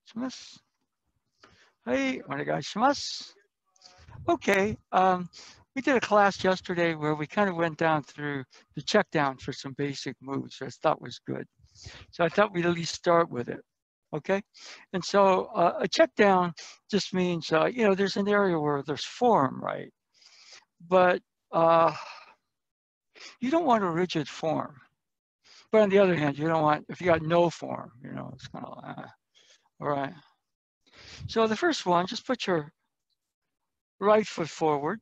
shimasu. Hey, onegaishimasu. Okay, we did a class yesterday where we kind of went down through the check down for some basic moves, which I thought was good. So I thought we'd at least start with it. Okay, and so a check down just means, there's an area where there's form, right? But you don't want a rigid form. But on the other hand, you don't want, if you got no form, it's kind of, all right. So the first one, just put your right foot forward.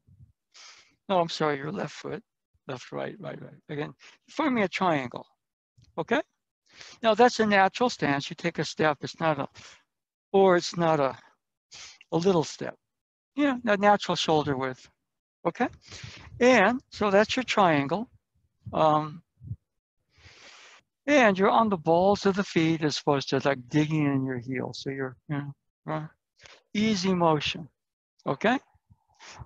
No, I'm sorry, your left foot. Left, right, right, right. Again, forming a triangle. Okay? Now that's a natural stance. You take a step. It's not a little step. A natural shoulder width. Okay? And so that's your triangle. And you're on the balls of the feet as opposed to like digging in your heels. So you're, easy motion. Okay?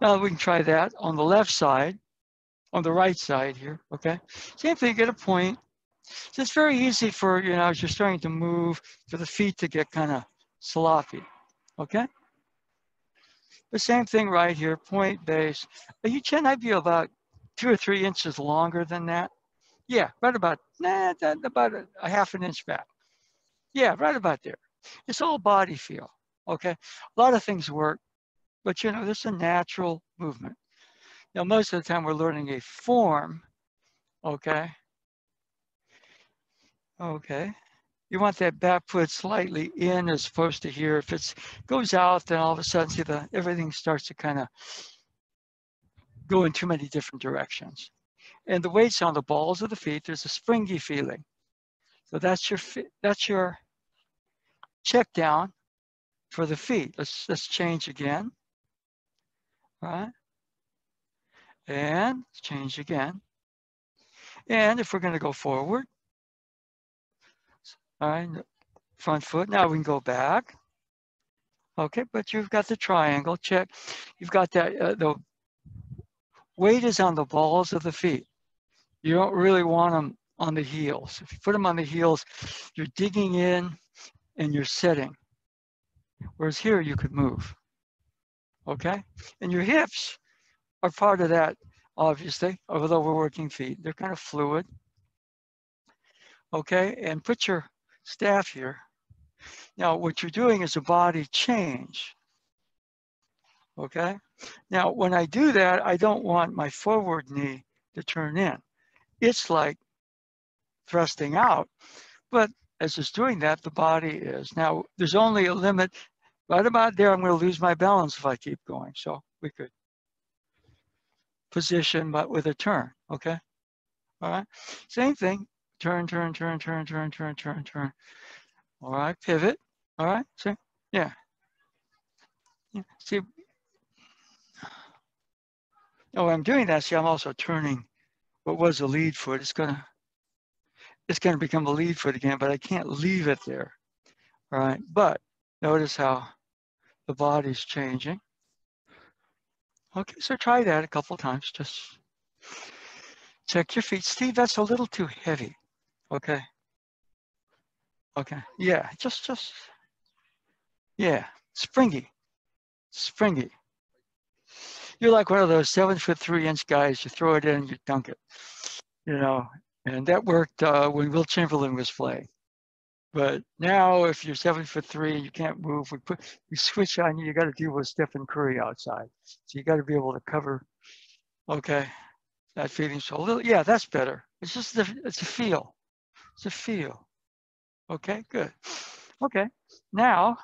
Now we can try that on the left side, on the right side here. Okay? Same thing, get a point. So it's very easy for, as you're starting to move, for the feet to get kind of sloppy. Okay? The same thing right here, point base. You might be about 2 or 3 inches longer than that. Yeah, right about a half an inch back. Yeah, right about there. It's all body feel. Okay? A lot of things work, but this is a natural movement. Now, most of the time we're learning a form. Okay? Okay. You want that back foot slightly in as opposed to here. If it goes out, then all of a sudden, see, everything starts to kind of go in too many different directions. And the weight's on the balls of the feet. There's a springy feeling. So that's your check down for the feet. Let's change again. All right. And change again. And if we're going to go forward, all right, front foot. Now we can go back. Okay, but you've got the triangle. Check. You've got that. The weight is on the balls of the feet. You don't really want them on the heels. If you put them on the heels, you're digging in and you're setting. Whereas here you could move. Okay? And your hips are part of that, obviously, although we're working feet. They're kind of fluid. Okay? And put your staff here. Now, what you're doing is a body change. Okay? Now, when I do that, I don't want my forward knee to turn in. It's like thrusting out, but as it's doing that, the body is. Now, there's only a limit. Right about there, I'm going to lose my balance if I keep going. So we could position, but with a turn, okay? All right, same thing. Turn, turn, turn, turn, turn, turn, turn, turn. All right, pivot. All right, see? Yeah. See, I'm doing that. See, I'm also turning what was a lead foot. It's gonna become a lead foot again, but I can't leave it there. All right, but notice how the body's changing. Okay, so try that a couple of times. Just check your feet. Steve, that's a little too heavy. Okay. Okay. Yeah, just, yeah, springy. You're like one of those 7'3" guys. You throw it in, you dunk it. And that worked when Will Chamberlain was playing. But now, if you're 7'3" and you can't move, we switch on you. You got to deal with Stephen Curry outside, so you got to be able to cover. Okay, that feeling. So a little, yeah, that's better. It's just it's a feel. It's a feel. Okay, good. Okay, now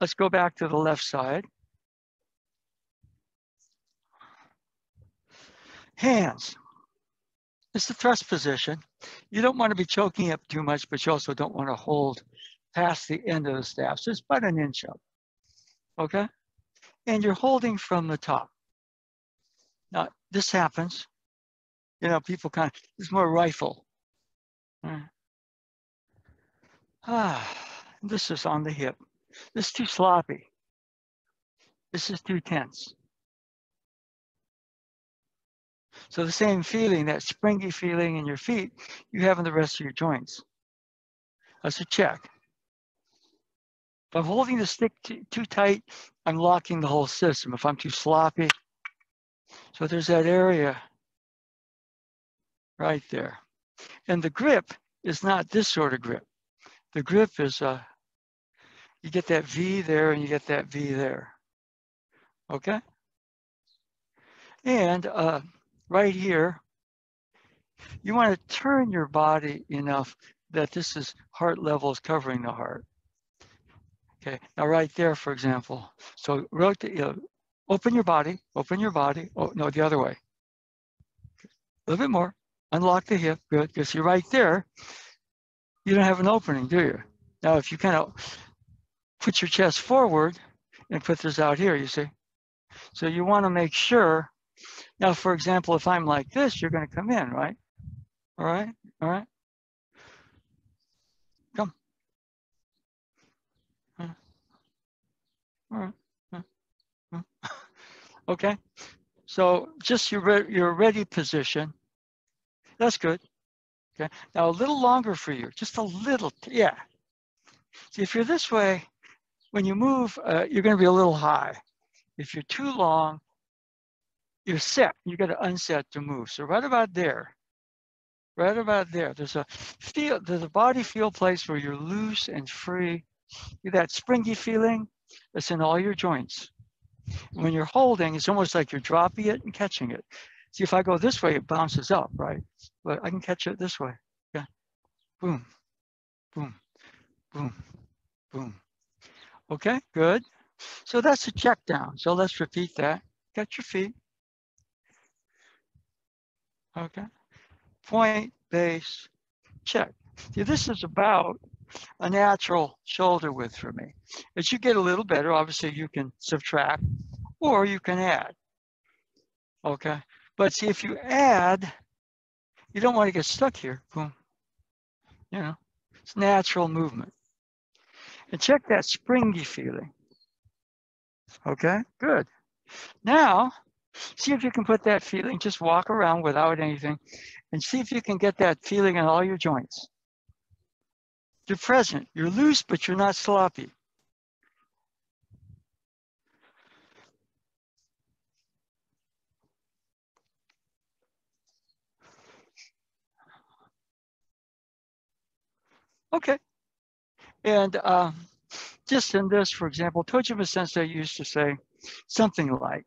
let's go back to the left side. Hands. It's the thrust position. You don't want to be choking up too much, but you also don't want to hold past the end of the staff. So it's about an inch up. Okay? And you're holding from the top. Now, this happens. People it's more rifle. This is on the hip. This is too sloppy. This is too tense. So the same feeling, that springy feeling in your feet, you have in the rest of your joints. That's a check. I'm holding the stick too tight, I'm locking the whole system. If I'm too sloppy, so there's that area right there. And the grip is not this sort of grip. The grip is, you get that V there and you get that V there. Okay? And right here, you want to turn your body enough that this is heart levels covering the heart. Okay, now right there, for example, so rotate, open your body, oh no, the other way. A little bit more, unlock the hip, good, because you're right there, you don't have an opening, do you? Now if you kind of put your chest forward and put this out here, you see? So you want to make sure, now for example, if I'm like this, you're going to come in, right? All right, all right. Come. All right. Okay, so just your ready position. That's good. Okay, now a little longer for you, just a little, yeah. See, if you're this way, when you move, you're going to be a little high. If you're too long, you're set. You got to unset to move. So right about there, there's a body feel place where you're loose and free. That springy feeling that's in all your joints. When you're holding, it's almost like you're dropping it and catching it. See, if I go this way, it bounces up, right? But I can catch it this way. Yeah. Boom, boom, boom, boom. Okay, good. So that's a check down. So let's repeat that. Get your feet. Okay. Point, base, check. See, this is about a natural shoulder width for me. As you get a little better, obviously you can subtract or you can add. Okay. But see, if you add, you don't want to get stuck here. Boom. You know, it's natural movement. And check that springy feeling. Okay, good. Now, see if you can put that feeling, just walk around without anything, and see if you can get that feeling in all your joints. You're present, you're loose, but you're not sloppy. Okay. And just in this, for example, Tojima Sensei used to say something like,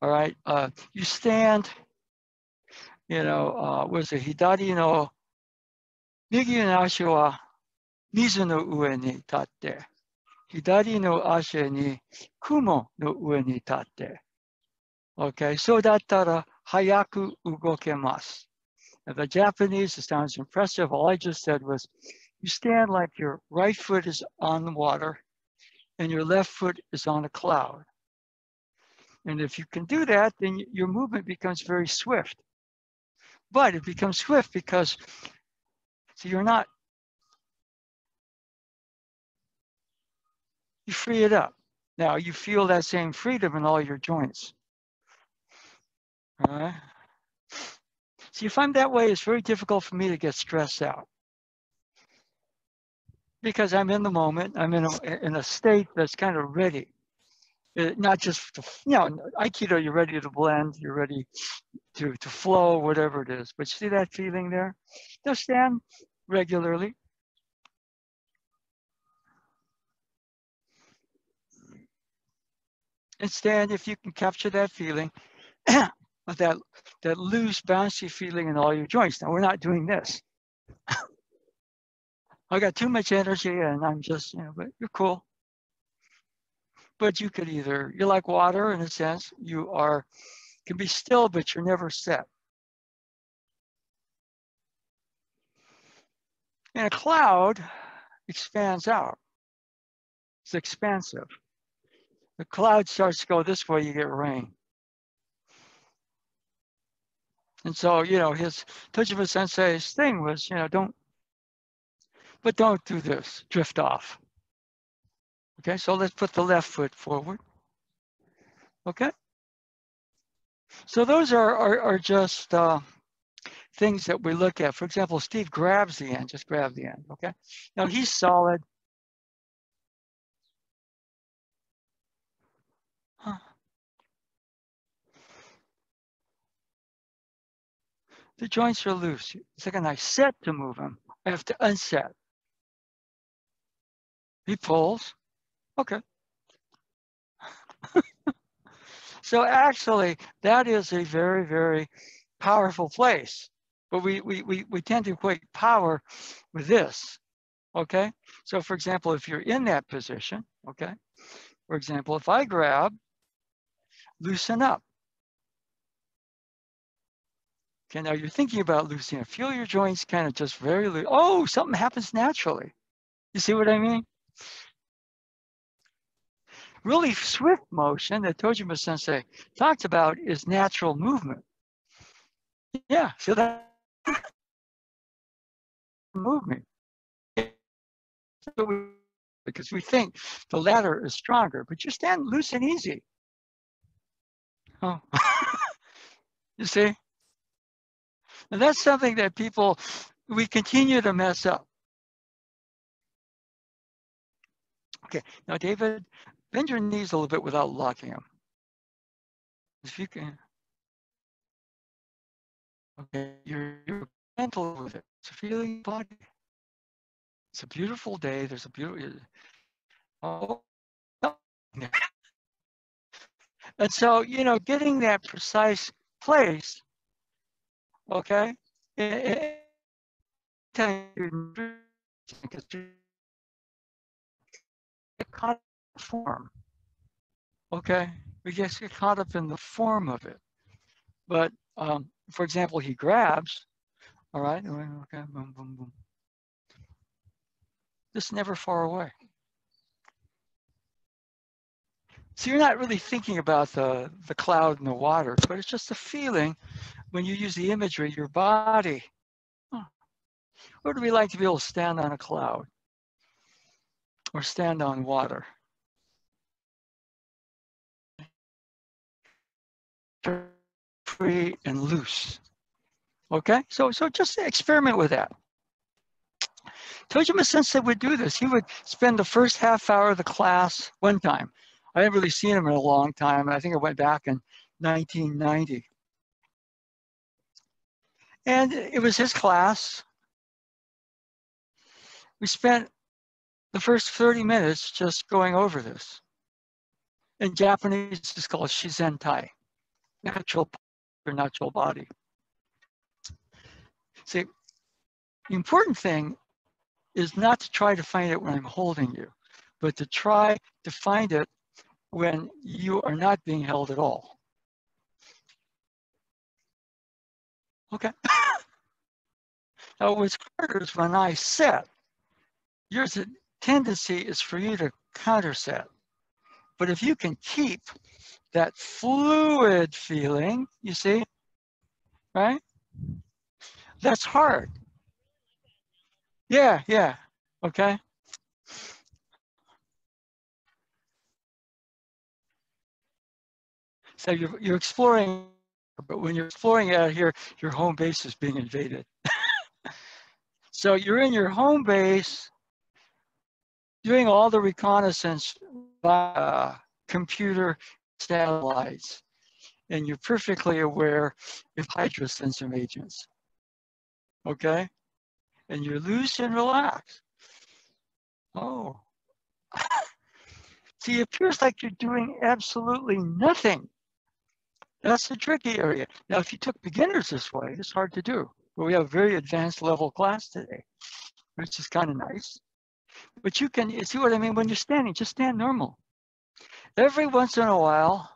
all right, you stand, was it Hidari no Migi no ashi wa mizu no ue ni tatte. Hidari no ashi ni kumo no ue ni tatte. Okay, so dattara hayaku ugokemasu. The Japanese, it sounds impressive. All I just said was, you stand like your right foot is on the water and your left foot is on a cloud. And if you can do that, then your movement becomes very swift. But it becomes swift because, so you free it up. Now you feel that same freedom in all your joints. All right. See, if I'm that way, it's very difficult for me to get stressed out. Because I'm in the moment, I'm in a state that's kind of ready. Not just, Aikido, you're ready to blend, you're ready to flow, whatever it is. But see that feeling there? Just stand regularly. And stand if you can capture that feeling, that loose, bouncy feeling in all your joints. Now, we're not doing this. I got too much energy and I'm just, but you're cool. But you could you're like water in a sense, can be still, but you're never set. And a cloud expands out. It's expansive. The cloud starts to go this way, you get rain. And so, his Tojima Sensei's thing was, don't do this, drift off. Okay, so let's put the left foot forward. Okay. So those are just things that we look at. For example, Steve grabs the end, just grab the end. Okay. Now he's solid. The joints are loose. The second I set to move them, I have to unset. He pulls. Okay. So actually, that is a very, very powerful place. But we tend to equate power with this. Okay. So for example, if you're in that position, okay. For example, if I grab, loosen up. Okay, now you're thinking about loosening up. Feel your joints kind of just very loose. Oh, something happens naturally. You see what I mean? Really swift motion that Tojima Sensei talked about is natural movement. Yeah, so that movement. Because we think the latter is stronger, but you stand loose and easy. Oh, you see? And that's something that we continue to mess up. Okay, now David, bend your knees a little bit without locking them. If you can. Okay, you're gentle with it. It's a feeling body. It's a beautiful day. There's a beautiful. Oh, and so getting that precise place. Okay, get caught in the form. Okay, we just get caught up in the form of it. But for example, he grabs. All right. Okay. Boom, boom, boom. Just never far away. So you're not really thinking about the cloud and the water, but it's just a feeling when you use the imagery, your body. What would we like to be able to stand on a cloud or stand on water? Free and loose. Okay, so just experiment with that. Tojima Sensei would do this. He would spend the first half hour of the class one time. I haven't really seen him in a long time. I think I went back in 1990. And it was his class. We spent the first 30 minutes just going over this. In Japanese, it's called shizentai, natural or natural body. See, the important thing is not to try to find it when I'm holding you, but to try to find it when you are not being held at all. Okay. Now, what's harder is when I set. Your tendency is for you to counter set. But if you can keep that fluid feeling, you see, right? That's hard. Yeah, yeah. Okay. So you're exploring, but when you're exploring out here, your home base is being invaded. So you're in your home base doing all the reconnaissance by computer satellites, and you're perfectly aware if Hydra sends some agents. Okay? And you're loose and relaxed. Oh. See, it appears like you're doing absolutely nothing. That's the tricky area. Now, if you took beginners this way, it's hard to do. But we have a very advanced level class today, which is kind of nice. But you can see what I mean when you're standing, just stand normal. Every once in a while,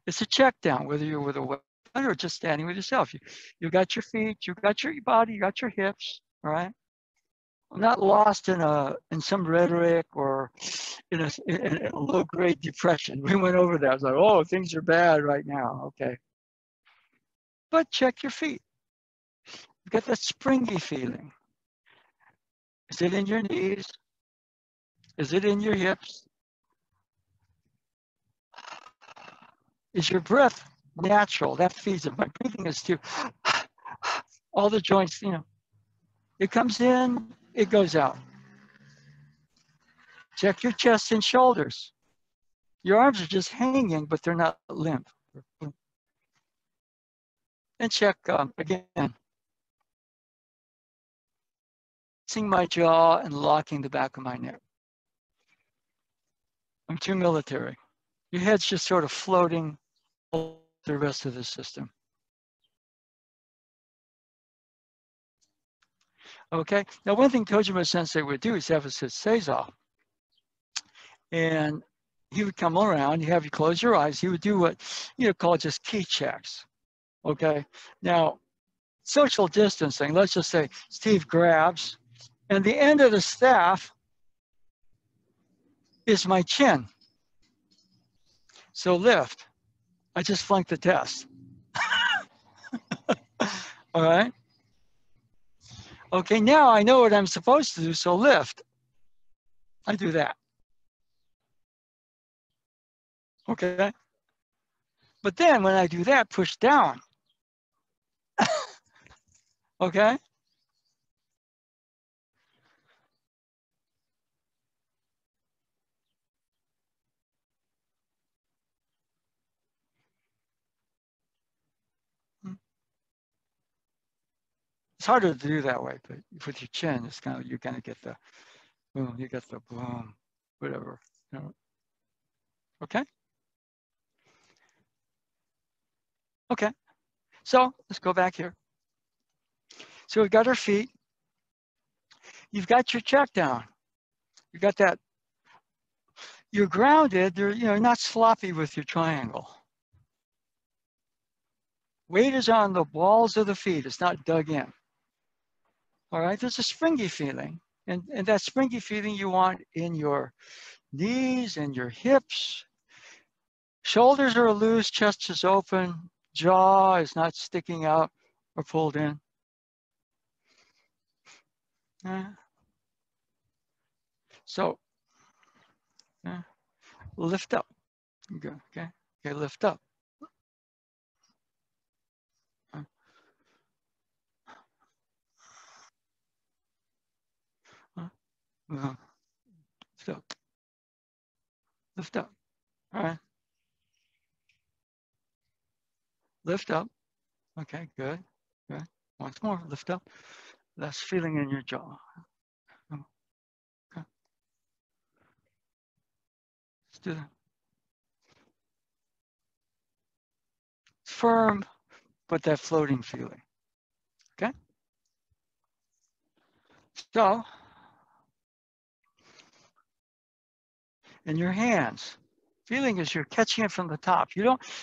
it's a check down, whether you're with a weapon or just standing with yourself. You got your feet, you got your body, you got your hips, all right? I'm not lost in some rhetoric or in a low-grade depression. We went over that. I was like, oh, things are bad right now. Okay. But check your feet. You get that springy feeling. Is it in your knees? Is it in your hips? Is your breath natural? That feeds it. My breathing is too. All the joints, it comes in, it goes out. Check your chest and shoulders. Your arms are just hanging, but they're not limp. And check, again, my jaw and locking the back of my neck. I'm too military. Your head's just sort of floating the rest of the system. Okay, now one thing Tojima Sensei would do is have us sit seiza. And he would come around, he'd have you close your eyes, he would do what you call just key checks. Okay, now social distancing, let's just say Steve grabs, and the end of the staff is my chin. So lift. I just flunked the test. All right. Okay, now I know what I'm supposed to do, so lift. I do that. Okay. But then when I do that, push down. Okay. It's harder to do that way, but with your chin, it's kind of, you're going to get the boom, you get the boom, whatever. You know. Okay. Okay. So let's go back here. So we've got our feet. You've got your check down. You got that. You're grounded. You're not sloppy with your triangle. Weight is on the balls of the feet. It's not dug in. All right. There's a springy feeling, and that springy feeling you want in your knees and your hips. Shoulders are loose. Chest is open. Jaw is not sticking out or pulled in. So lift up. Okay. Okay. Lift up. Lift up. Lift up. All right. Lift up. Okay. Good. Good. Once more. Lift up. Less feeling in your jaw. Okay. Let's do that. Firm, but that floating feeling. Okay. So, in your hands, feeling is you're catching it from the top.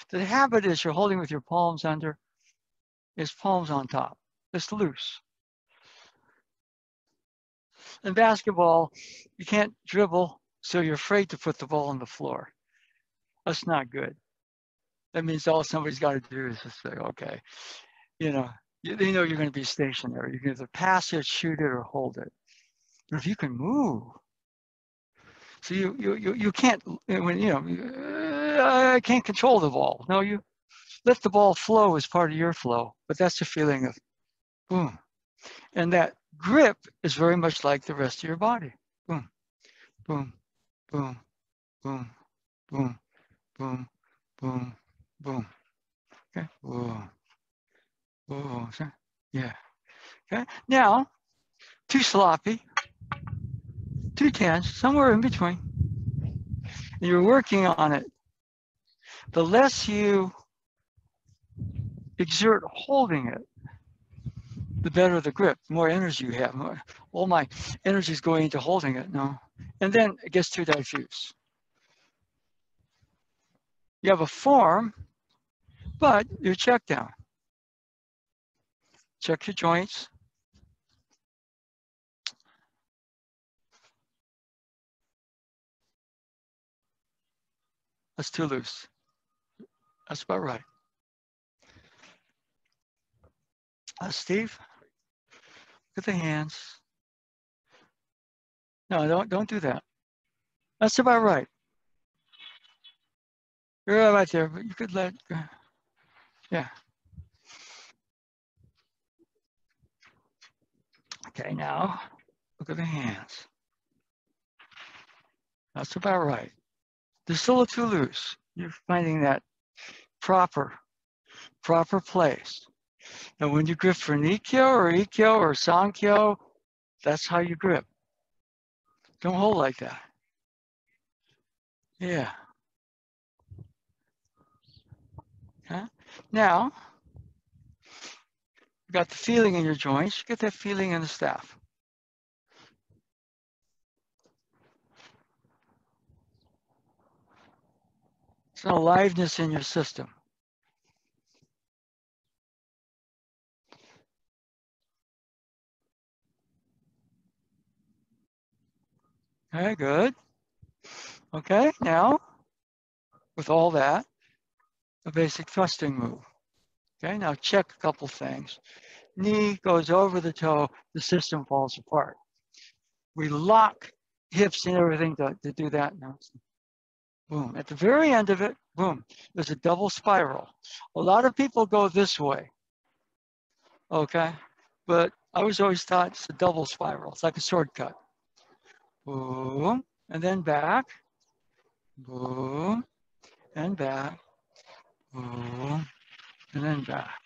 The habit is you're holding with your palms under, is palms on top. It's loose. In basketball, you can't dribble, so you're afraid to put the ball on the floor. That's not good. That means all somebody's got to do is just say, okay, they know you're going to be stationary. You can either pass it, shoot it, or hold it. But if you can move, so you can't, I can't control the ball. No, you let the ball flow as part of your flow, but that's the feeling of boom. And that grip is very much like the rest of your body. Boom, boom, boom, boom, boom, boom, boom, boom. Okay, whoa, whoa, yeah. Okay, now, too sloppy, too tense, somewhere in between. And you're working on it. The less you exert holding it, the better the grip, the more energy you have. All my energy is going into holding it, no. And then it gets too diffuse. You have a form, but you're checked down. Check your joints. That's too loose. That's about right. Steve, look at the hands. No, don't do that. That's about right. You're right there, but you could let, yeah. Okay, now look at the hands. That's about right. They're still too loose. You're finding that proper place. Now, when you grip for Nikkyo or Ikkyo or Sankyo, That's how you grip. Don't hold like that. Yeah. Okay. Now, you got the feeling in your joints. You get that feeling in the staff. It's an aliveness in your system. Okay, good. Okay, now, with all that, a basic thrusting move. Okay, now check a couple things. Knee goes over the toe, the system falls apart. We lock hips and everything to do that. Now, boom. At the very end of it, boom, there's a double spiral. A lot of people go this way, okay? But I was always taught it's a double spiral. It's like a shortcut. Boom, and then back. Boom, and back. Boom, and then back.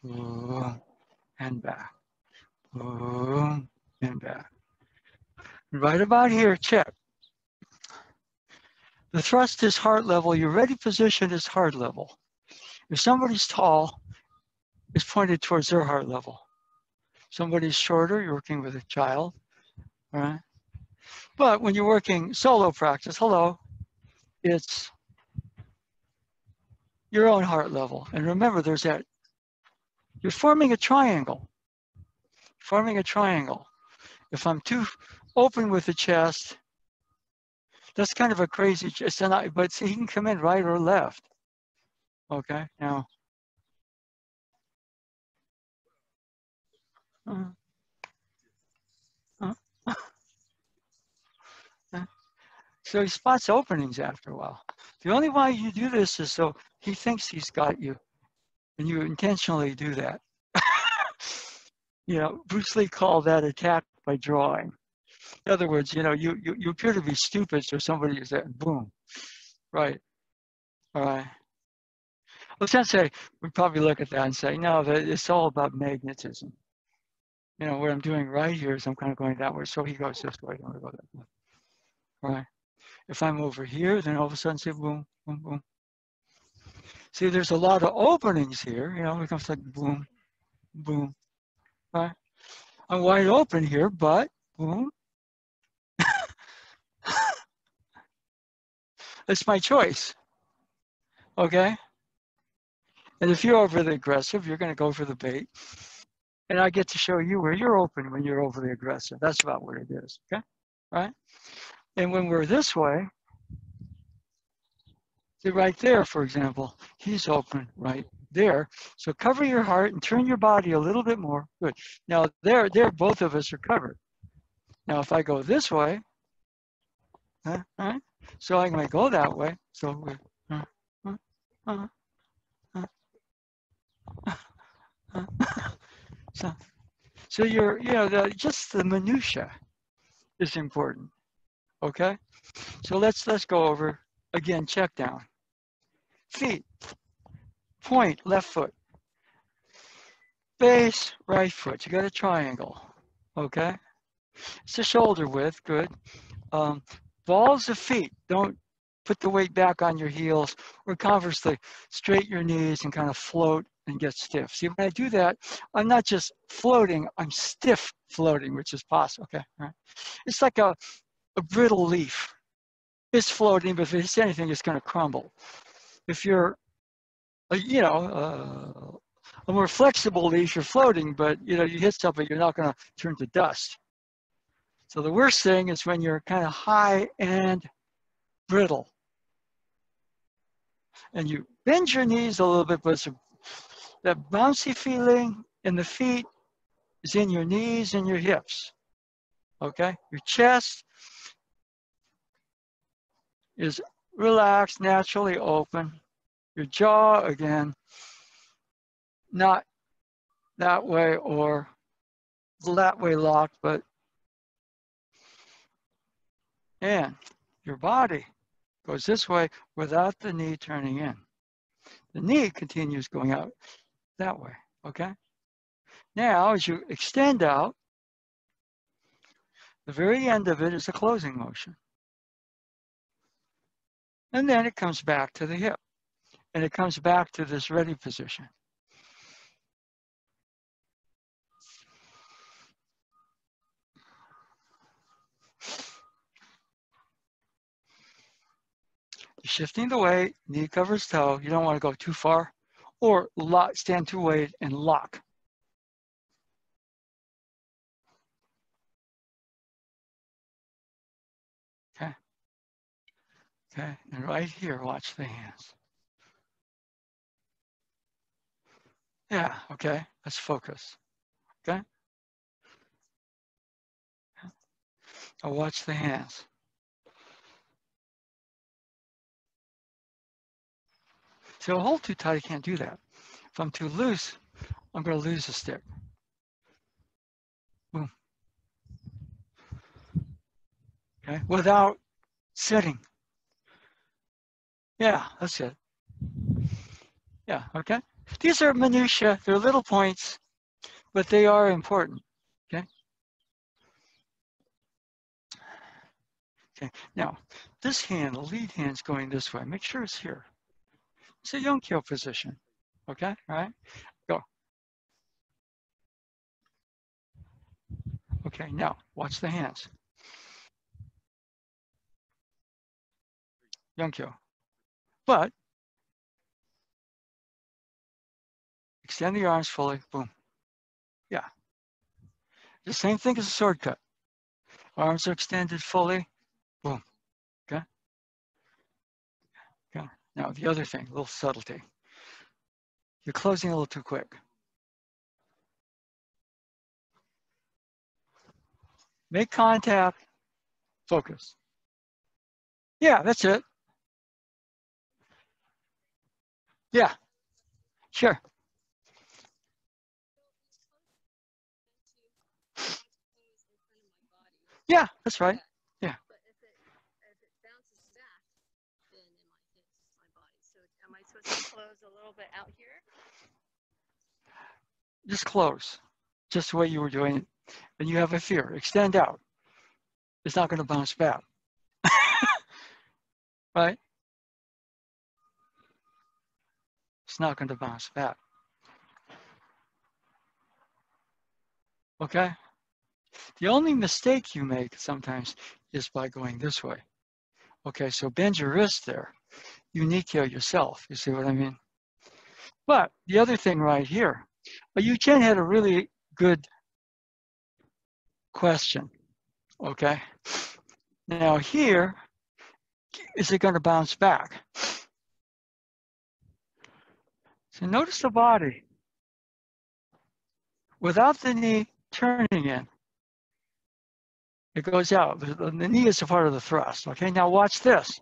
Boom, and back. Boom, and back. Right about here, check. The thrust is heart level. Your ready position is heart level. If somebody's tall, it's pointed towards their heart level. Somebody's shorter, you're working with a child, all right? But when you're working solo practice, hello, it's your own heart level. And remember, there's that, you're forming a triangle. Forming a triangle. If I'm too open with the chest, that's kind of a crazy chest, but he can come in right or left. Okay, now. So he spots openings after a while. The only why you do this is so he thinks he's got you, and you intentionally do that. You know, Bruce Lee called that attack by drawing. In other words, you know, you appear to be stupid, so somebody is there, boom, right, all right. Let's not say, we probably look at that and say, no, it's all about magnetism. You know, what I'm doing right here is I'm kind of going that way, so he goes this way, I'm going to go that way, all right. If I'm over here, then all of a sudden say boom, boom, boom. See, there's a lot of openings here, you know, it comes like boom, boom, right? I'm wide open here, but boom. It's my choice, okay? And if you're overly aggressive, you're going to go for the bait. And I get to show you where you're open when you're overly aggressive. That's about what it is, okay? Right? And when we're this way, see right there, for example, he's open right there. So cover your heart and turn your body a little bit more. Good. Now there, both of us are covered. Now if I go this way, right? So I might go that way. So so you're, you know, just the minutia is important. Okay. So let's go over again. Check down. Feet. Point left foot. Base right foot. You got a triangle. Okay. It's a shoulder width. Good. Balls of feet. Don't put the weight back on your heels, or conversely, straighten your knees and kind of float and get stiff. See, when I do that, I'm not just floating, I'm stiff floating, which is possible. Okay. All right. It's like a brittle leaf. It's floating, but if it's anything, it's going to crumble. If you're, you know, a more flexible leaf, you're floating, but you know, you hit something, you're not going to turn to dust. So the worst thing is when you're kind of high and brittle, and you bend your knees a little bit, but it's that bouncy feeling in the feet is in your knees and your hips. Okay, your chest is relaxed, naturally open. Your jaw, again, not that way or that way locked, but, and your body goes this way without the knee turning in. The knee continues going out that way, okay? Now, as you extend out, The very end of it is a closing motion. And then it comes back to the hip. And it comes back to this ready position. Shifting the weight, knee covers toe. You don't want to go too far. Or lock, stand too wide and lock. Okay. Okay. And right here, watch the hands. Yeah. Okay. Let's focus. Okay. Now watch the hands. So if I hold too tight, I can't do that. If I'm too loose, I'm going to lose the stick. Boom. Okay. Without sitting. Yeah, that's it. Yeah. Okay. These are minutiae. They're little points, but they are important. Okay. Okay. Now, this hand, the lead hand's going this way. Make sure it's here. It's a Yonkyo position. Okay. All right. Go. Okay. Now, watch the hands. Yonkyo. But extend the arms fully. Boom. Yeah. The same thing as a sword cut. Arms are extended fully. Boom. Okay. Okay. Now, the other thing, a little subtlety. You're closing a little too quick. Make contact. Focus. Yeah, that's it. Yeah, sure. Yeah, that's right. Yeah. But if it bounces back, then it might hit my body. So am I supposed to close a little bit out here? Just close. Just the way you were doing it. And you have a fear. Extend out. It's not going to bounce back. Right? It's not going to bounce back. Okay? The only mistake you make sometimes is by going this way. Okay, so bend your wrist there. You Nikyo yourself. You see what I mean? But the other thing right here, Yu-Chen had a really good question. Okay? Now here, is it going to bounce back? So notice the body. Without the knee turning in, it goes out. The knee is a part of the thrust. Okay, now watch this.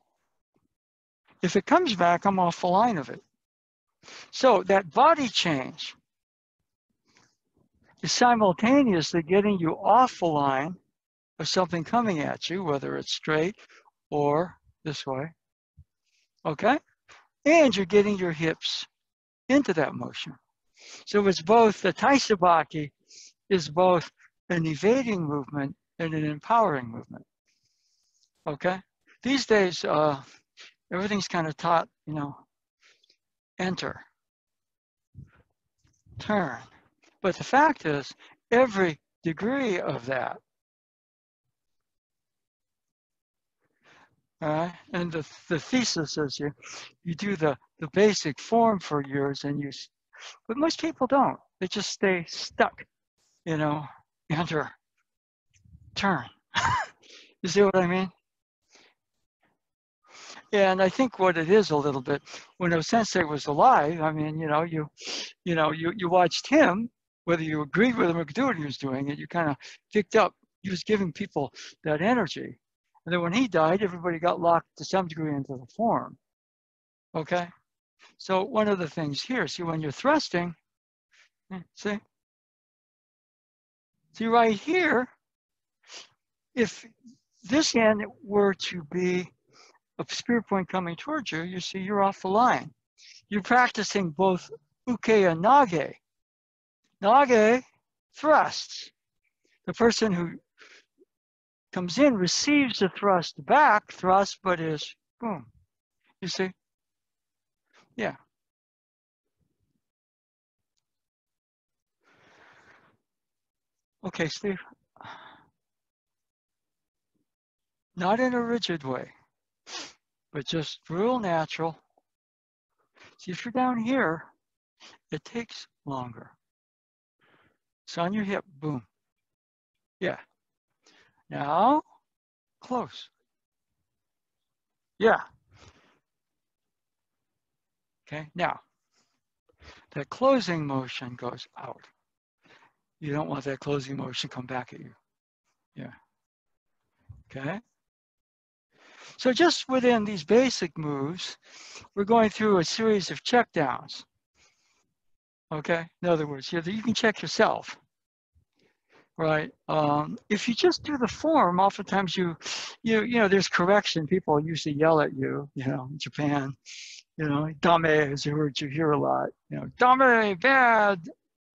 If it comes back, I'm off the line of it. So that body change is simultaneously getting you off the line of something coming at you, whether it's straight or this way. Okay? And you're getting your hips into that motion. So it's both, the Taisabaki is both an evading movement and an empowering movement. Okay? These days, everything's kind of taught, you know, enter, turn. But the fact is, every degree of that, all right, and the thesis is you do the basic form for years and you, but most people don't. They just stay stuck, you know, enter, turn. You see what I mean? And I think what it is a little bit, when O-sensei was alive, I mean, you watched him, whether you agreed with him or do what he was doing, and you kind of picked up, he was giving people that energy. And then when he died, everybody got locked to some degree into the form. Okay? So one of the things here, see when you're thrusting, see right here, if this hand were to be a spear point coming towards you, you see you're off the line. You're practicing both uke and nage. Nage thrusts. The person who comes in, receives the thrust back, thrust, but is boom. You see? Yeah. Okay, Steve. Not in a rigid way, but just real natural. See, if you're down here, it takes longer. So on your hip, boom. Yeah. Now, close. Yeah. Okay, now, that closing motion goes out. You don't want that closing motion come back at you. Yeah. Okay. So just within these basic moves, we're going through a series of checkdowns. Okay. In other words, you can check yourself, right? If you just do the form, oftentimes you know, there's correction. People usually yell at you, you know, in Japan, you know, dame is a word you hear a lot, you know, dame, bad,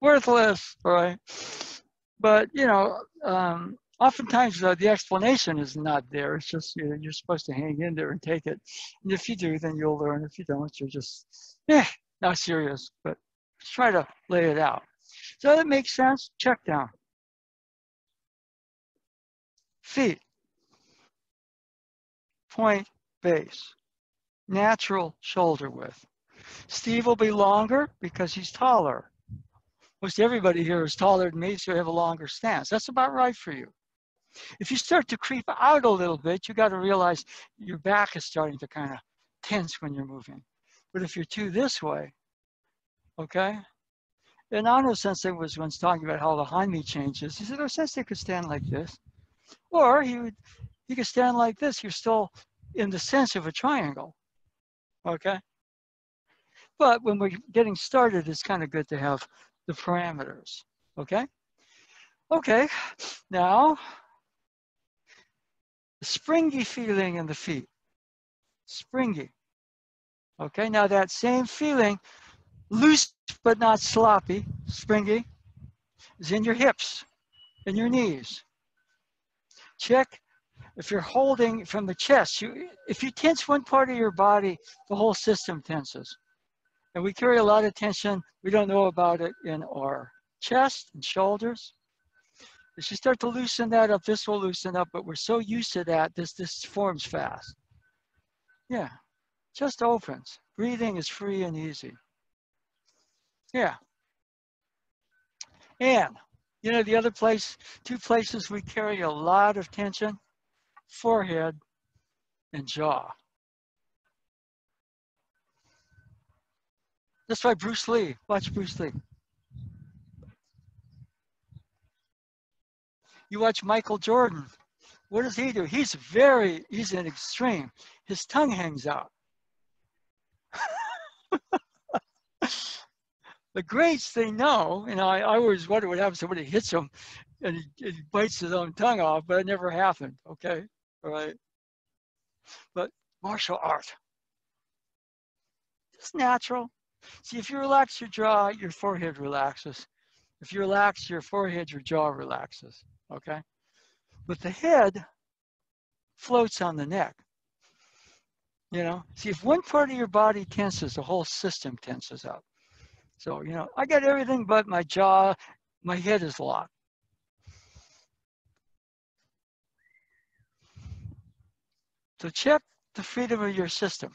worthless, right? But, you know, oftentimes the explanation is not there. It's just, you know, you're supposed to hang in there and take it. And if you do, then you'll learn. If you don't, you're just, not serious, but try to lay it out. So that makes sense. Check down. Feet. Point base. Natural shoulder width. Steve will be longer because he's taller. Most everybody here is taller than me, so you have a longer stance. That's about right for you. If you start to creep out a little bit, you got to realize your back is starting to kind of tense when you're moving. But if you're too this way, okay? And Ano Sensei was once talking about how the Hanmi changes. He said, oh, Sensei could stand like this. Or he could stand like this. You're still in the sense of a triangle, okay? But when we're getting started, it's kind of good to have the parameters, okay? Okay, now, the springy feeling in the feet. Springy. Okay, now that same feeling, loose but not sloppy, springy, is in your hips and your knees. Check if you're holding from the chest. If you tense one part of your body, the whole system tenses. And we carry a lot of tension. We don't know about it in our chest and shoulders. As you start to loosen that up, this will loosen up, but we're so used to that, this forms fast. Yeah, just opens. Breathing is free and easy. Yeah. And, you know, the other place, two places we carry a lot of tension, forehead and jaw. That's why Bruce Lee, watch Bruce Lee. You watch Michael Jordan. What does he do? He's an extreme. His tongue hangs out. The greats, they know, and I always wonder what happens when somebody hits him and he bites his own tongue off, but it never happened, okay? All right. But martial art, it's natural. See, if you relax your jaw, your forehead relaxes. If you relax your forehead, your jaw relaxes, okay? But the head floats on the neck. You know, see, if one part of your body tenses, the whole system tenses up. So, you know, I got everything but my jaw, my head is locked. So check the freedom of your system.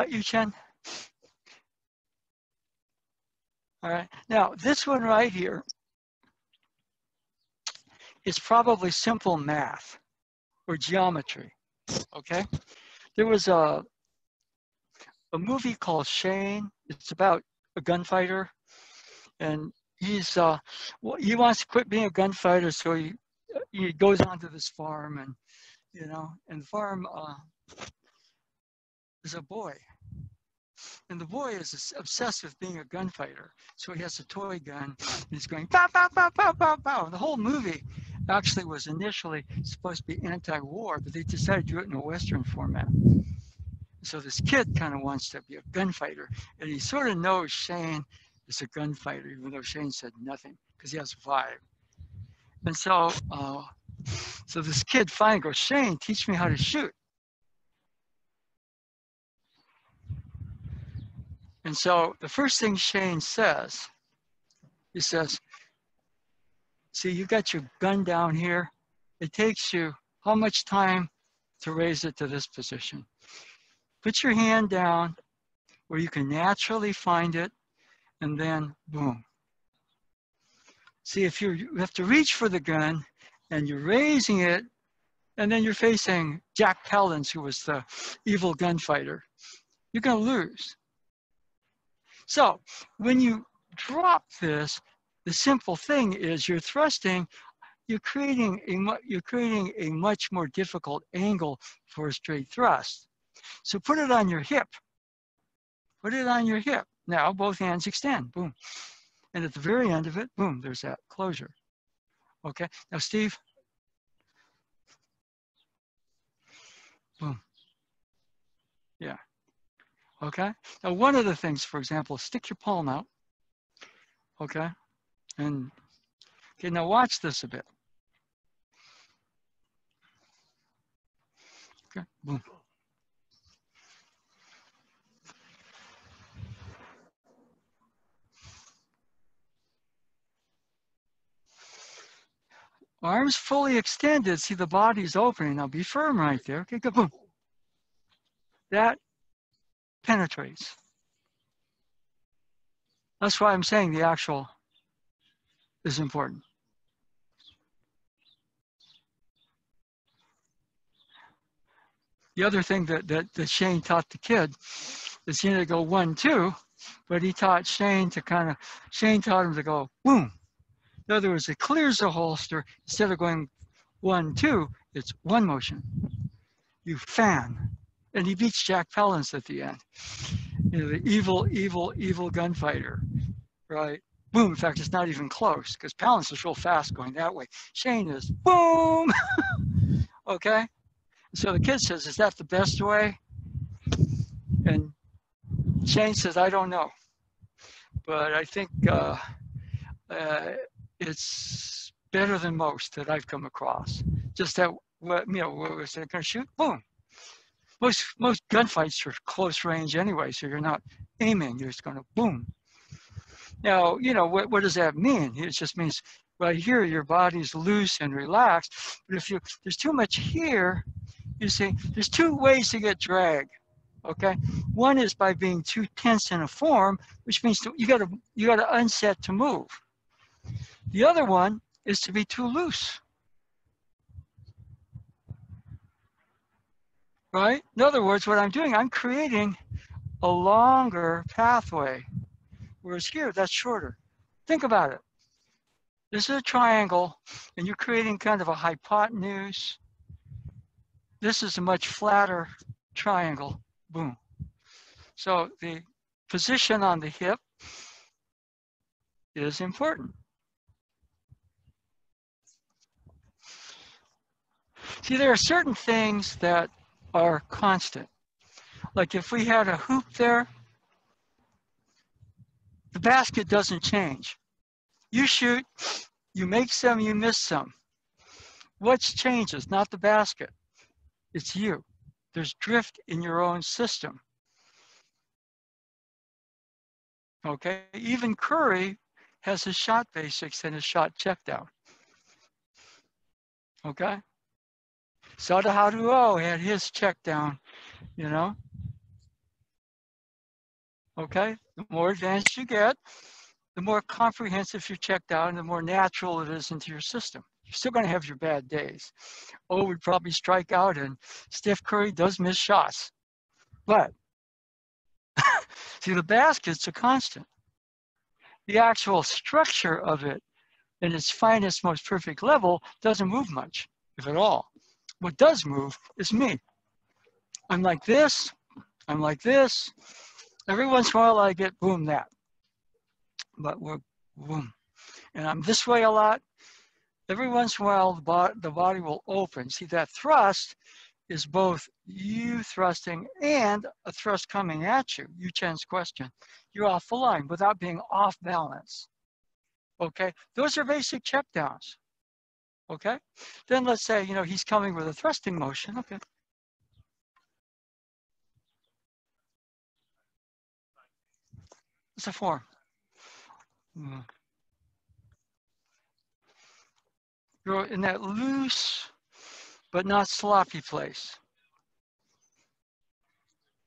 Yu-Chen. All right. Now, this one right here is probably simple math or geometry, okay? There was a movie called Shane. It's about a gunfighter, and he wants to quit being a gunfighter, so he goes onto this farm, and you know, and the farm is a boy, and the boy is obsessed with being a gunfighter, so he has a toy gun, and he's going pow pow pow pow pow pow. The whole movie actually was initially supposed to be anti-war, but they decided to do it in a Western format. So this kid kind of wants to be a gunfighter, and he sort of knows Shane is a gunfighter, even though Shane said nothing, because he has a vibe. And so, so this kid finally goes, Shane, teach me how to shoot. And so the first thing Shane says, he says, see, you got your gun down here. It takes you how much time to raise it to this position? Put your hand down where you can naturally find it, and then boom. See, if you have to reach for the gun and you're raising it, and then you're facing Jack Palance, who was the evil gunfighter, you're going to lose. So when you drop this, the simple thing is you're thrusting, you're creating a much more difficult angle for a straight thrust. So put it on your hip. Put it on your hip. Now both hands extend, boom. And at the very end of it, boom, there's that closure. Okay, now Steve. Boom. Yeah. Okay. Now one of the things, for example, stick your palm out. Okay. And okay, now watch this a bit. Okay. Boom. Arms fully extended. See, the body's opening. Now be firm right there. Okay, good. Boom. That penetrates. That's why I'm saying the actual is important. The other thing that Shane taught the kid is he had to go 1, 2, but he taught Shane to Shane taught him to go boom. In other words, it clears the holster. Instead of going 1, 2, it's one motion. You fan. And he beats Jack Palance at the end. You know, the evil gunfighter, right? Boom. In fact, it's not even close because Palance is real fast going that way. Shane is boom. Okay? So the kid says, is that the best way? And Shane says, I don't know. But I think it's better than most that I've come across. Just that, you know, was they going to shoot? Boom. Most gunfights are close range anyway, so you're not aiming. You're just going to boom. Now, you know, what does that mean? It just means right here, your body's loose and relaxed. But if there's too much here, you see, there's two ways to get drag. Okay, one is by being too tense in a form, which means you got to unset to move. The other one is to be too loose. Right? In other words, what I'm doing, I'm creating a longer pathway, whereas here, that's shorter. Think about it. This is a triangle, and you're creating kind of a hypotenuse. This is a much flatter triangle. Boom. So the position on the hip is important. See, there are certain things that are constant. Like if we had a hoop there, the basket doesn't change. You shoot, you make some, you miss some. What changes? Not the basket. It's you. There's drift in your own system. Okay, even Curry has his shot basics and his shot checkdown. Okay, Sadaharuo had his checkdown, you know. Okay, the more advanced you get, the more comprehensive your checkdown, the more natural it is into your system. You're still going to have your bad days. O would probably strike out, and Steph Curry does miss shots. But see, the basket's a constant. The actual structure of it in its finest, most perfect level doesn't move much, if at all. What does move is me. I'm like this. I'm like this. Every once in a while I get boom that. But we're boom. And I'm this way a lot. Every once in a while the body will open. See, that thrust is both you thrusting and a thrust coming at you. Yu Chen's question. You're off the line without being off balance. Okay, those are basic check downs. Okay, then let's say, he's coming with a thrusting motion. Okay. It's a form. You're in that loose but not sloppy place.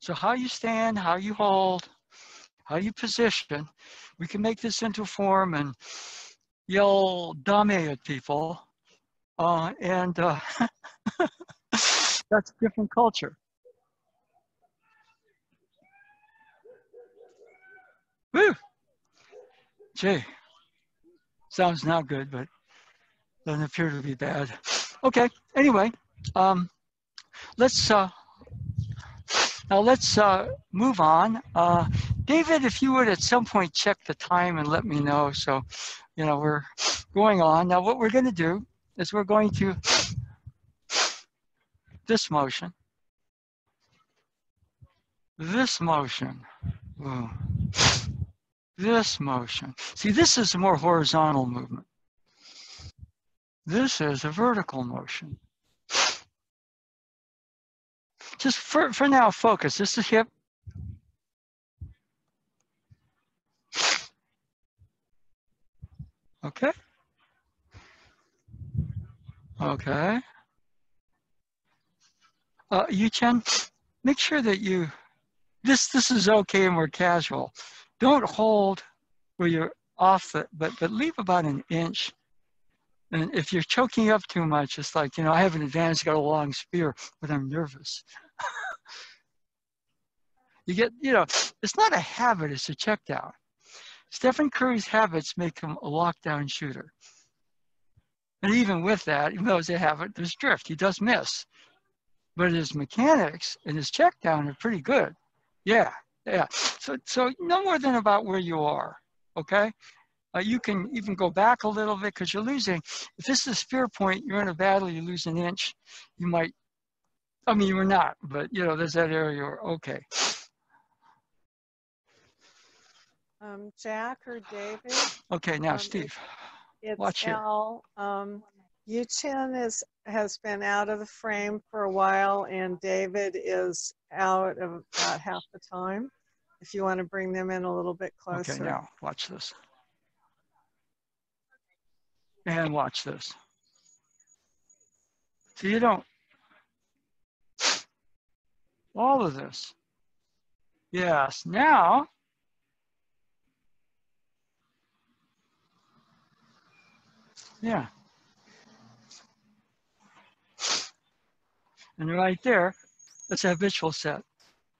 So how you stand, how you hold, how you position, we can make this into form and yell dame at people. And that's a different culture. Woo! Gee, sounds not good, but doesn't appear to be bad. Okay, anyway, let's move on. David, if you would at some point check the time and let me know. So, we're going on. Now, what we're going to do is we're going to this motion. This motion. Ooh. This motion. See, this is a more horizontal movement. This is a vertical motion. Just for now, focus. This is hip. Okay. Okay. Yu Chen, make sure that this is okay and we're casual. Don't hold where you're off it, but leave about an inch. And if you're choking up too much, it's like, I have an advantage, got a long spear, but I'm nervous. You get, it's not a habit, it's a check down. Stephen Curry's habits make him a lockdown shooter. And even with that, even though it's a habit, there's drift. He does miss. But his mechanics and his check down are pretty good. Yeah. So no more than about where you are, okay? You can even go back a little bit because you're losing. If this is a spear point, you're in a battle, you lose an inch, you might, you were not, but there's that area where, okay. Jack or David? Okay, now Steve, watch here. Yu Chen has been out of the frame for a while, and David is out of about half the time. If you want to bring them in a little bit closer. Okay, now watch this. And watch this. So you don't, all of this. Yes, now, yeah. And right there, that's a habitual set.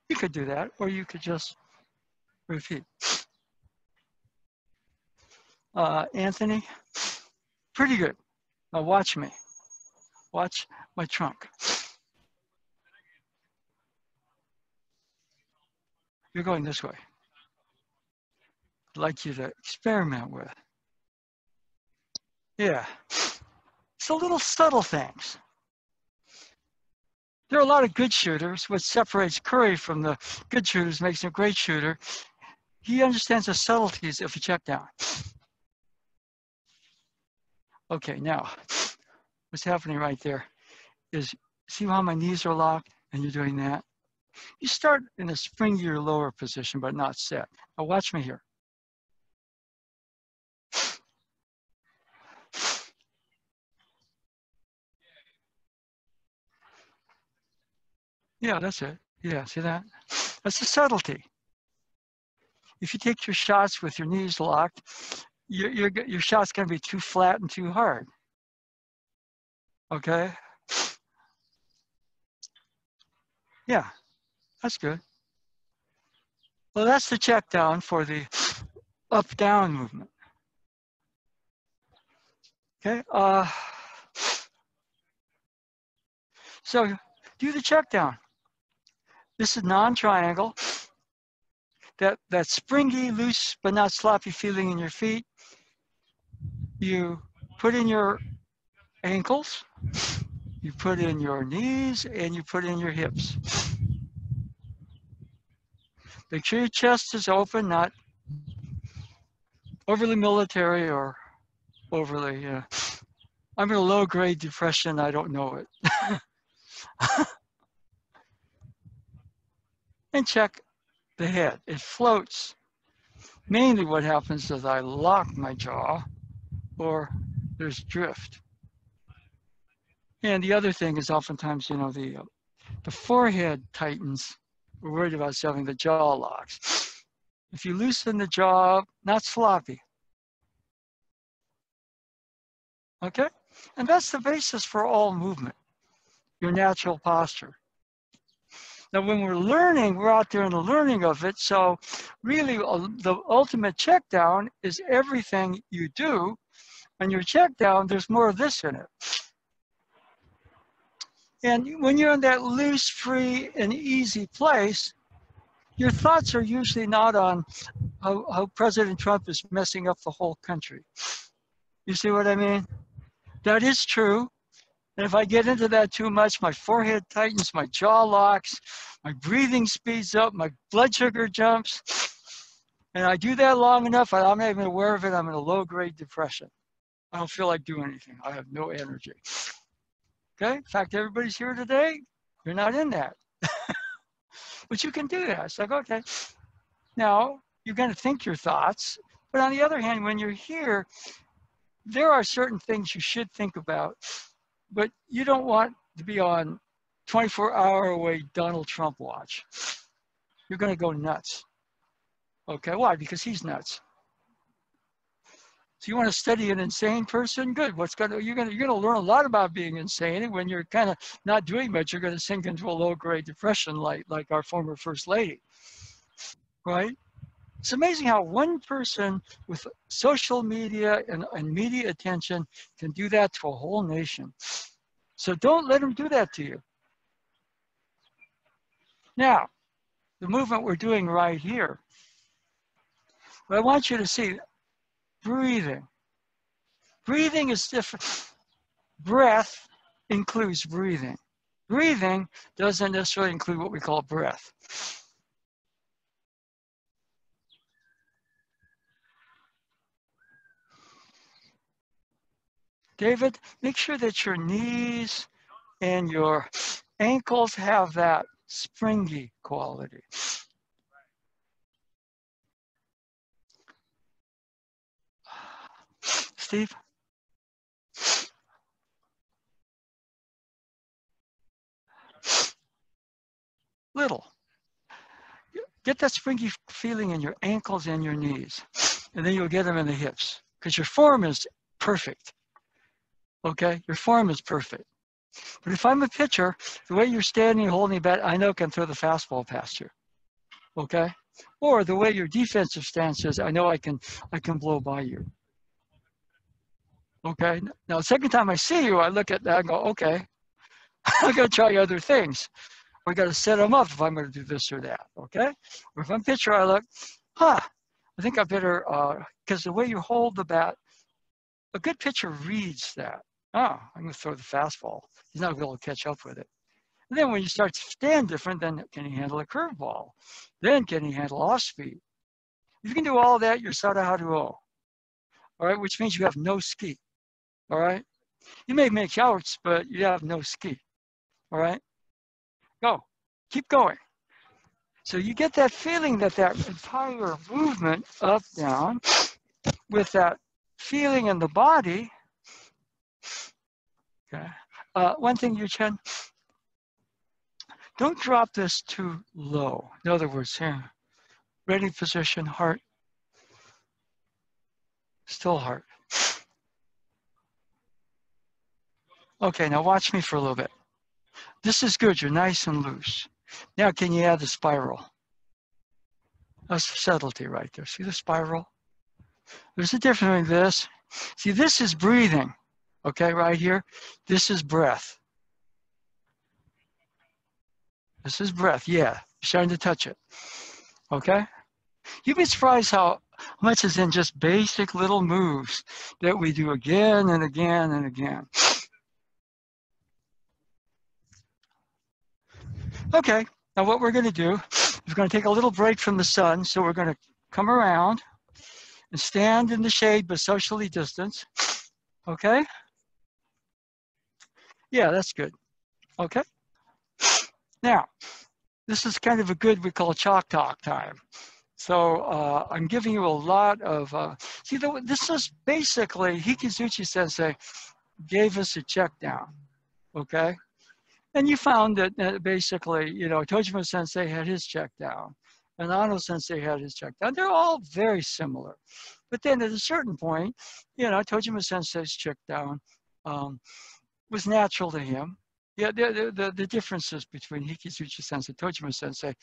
You could do that, or you could just repeat. Anthony, pretty good. Now watch me. Watch my trunk. You're going this way. I'd like you to experiment with. Yeah. It's the little subtle things. There are a lot of good shooters. What separates Curry from the good shooters makes him a great shooter. He understands the subtleties of a check down. Okay, now, what's happening right there is, see how my knees are locked and you're doing that? You start in a springier lower position, but not set. Now watch me here. Yeah, that's it. Yeah, see that? That's the subtlety. If you take your shots with your knees locked, your shot's going to be too flat and too hard. Okay? Yeah, that's good. Well, that's the check down for the up-down movement. Okay? So do the check down. This is non-triangle. That springy, loose, but not sloppy feeling in your feet. You put in your ankles. you put in your knees, and you put in your hips. Make sure your chest is open, not overly military or overly, I'm in a low-grade depression, I don't know it. And check the head. It floats. Mainly what happens is I lock my jaw or there's drift. And the other thing is oftentimes, the forehead tightens. We're worried about having the jaw locks. If you loosen the jaw, not sloppy. Okay? And that's the basis for all movement, your natural posture. Now, when we're learning, we're out there in the learning of it. So really, the ultimate check down is everything you do. And your check down, there's more of this in it. And when you're in that loose, free, and easy place, your thoughts are usually not on how President Trump is messing up the whole country. You see what I mean? That is true. And if I get into that too much, my forehead tightens, my jaw locks, my breathing speeds up, my blood sugar jumps. And I do that long enough, I'm not even aware of it, I'm in a low-grade depression. I don't feel like doing anything. I have no energy. Okay? In fact, everybody's here today, you're not in that. But you can do that. It's like, okay. Now, you're going to think your thoughts. But on the other hand, when you're here, there are certain things you should think about. But you don't want to be on 24-hour-away Donald Trump watch. You're going to go nuts. Okay, why? Because he's nuts. So you want to study an insane person? Good. You're going to learn a lot about being insane. And when you're kind of not doing much, you're going to sink into a low-grade depression like our former First Lady. Right? It's amazing how one person with social media and media attention can do that to a whole nation. So don't let them do that to you. Now, the movement we're doing right here, what I want you to see, breathing. Breathing is different. Breath includes breathing. Breathing doesn't necessarily include what we call breath. David, make sure that your knees and your ankles have that springy quality. Steve? Little. Get that springy feeling in your ankles and your knees, and then you'll get them in the hips, because your form is perfect. Okay? Your form is perfect. But if I'm a pitcher, the way you're standing and holding bat, I know can throw the fastball past you. Okay? Or the way your defensive stance is, I know I can blow by you. Okay? Now, the second time I see you, I look at that and go, okay, I'm going to try other things. I got to set them up if I'm going to do this or that. Okay? Or if I'm pitcher, I look, I think I better, because the way you hold the bat, a good pitcher reads that. I'm going to throw the fastball. He's not going to catch up with it. And then when you start to stand different, then can he handle a curveball? Then can he handle off speed? If you can do all that, you're Sadaharu-o. All right, which means you have no ski. All right? You may make outs, but you have no ski. All right? Go. Keep going. So you get that feeling that entire movement up, down, with that feeling in the body. Okay. One thing, Yu-Chen, don't drop this too low. In other words, here, ready position, heart, still heart. Okay, now watch me for a little bit. This is good, you're nice and loose. Now can you add the spiral? That's subtlety right there. See the spiral? There's a difference between this. See, this is breathing, okay, right here. This is breath. This is breath, yeah. You're starting to touch it, okay? You'd be surprised how much is in just basic little moves that we do again and again and again. Okay, now what we're going to do is we're going to take a little break from the sun. So we're going to come around and stand in the shade but socially distance. Okay? Yeah, that's good. Okay? Now, this is kind of a good, we call chalk talk time. So I'm giving you a lot of, see, this is basically, Hikizuchi Sensei gave us a check down, okay? And you found that basically, you know, Tojima Sensei had his check down, and Ano Sensei had his check down. They're all very similar. But then at a certain point, you know, Tojima Sensei's check down was natural to him. Yeah, the differences between Hikizuchi Sensei and Tojima Sensei,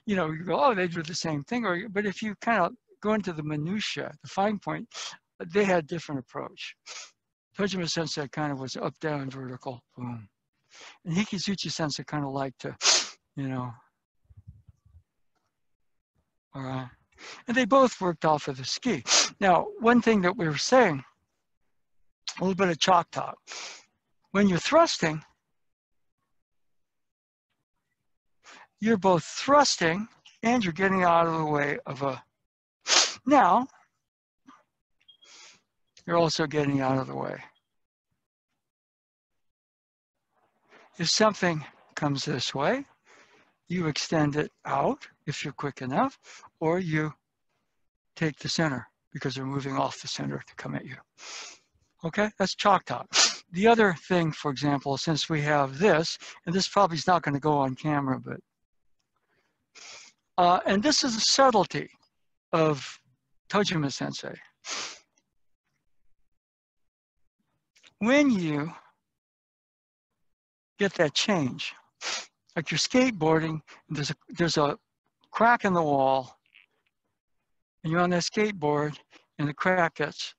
you know, you go, oh, they do the same thing. But if you kind of go into the minutia, the fine point, they had a different approach. Tojima Sensei kind of was up, down, vertical, boom. And Hikizuchi Sensei kind of liked to, you know, all right. And they both worked off of the ski. Now, one thing that we were saying, a little bit of chalk talk. When you're thrusting, you're both thrusting and you're getting out of the way of a, now, you're also getting out of the way. If something comes this way, you extend it out if you're quick enough, or you take the center because they're moving off the center to come at you. Okay, that's chalk talk. The other thing, for example, since we have this, and this probably is not going to go on camera, but, and this is a subtlety of Tojima Sensei. When you get that change, like you're skateboarding, and there's a crack in the wall, and you're on that skateboard, and the crack gets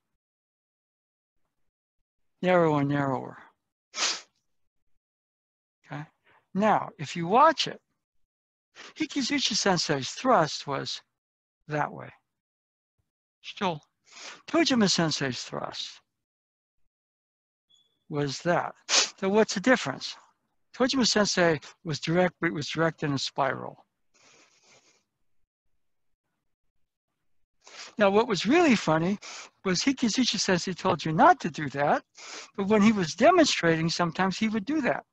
narrower and narrower. Okay. Now, if you watch it, Hikizuchi Sensei's thrust was that way. Still, Tojima Sensei's thrust was that. So what's the difference? Tojima Sensei was direct, but it was direct in a spiral. Now, what was really funny was Hikizuchi Sensei told you not to do that, but when he was demonstrating, sometimes he would do that.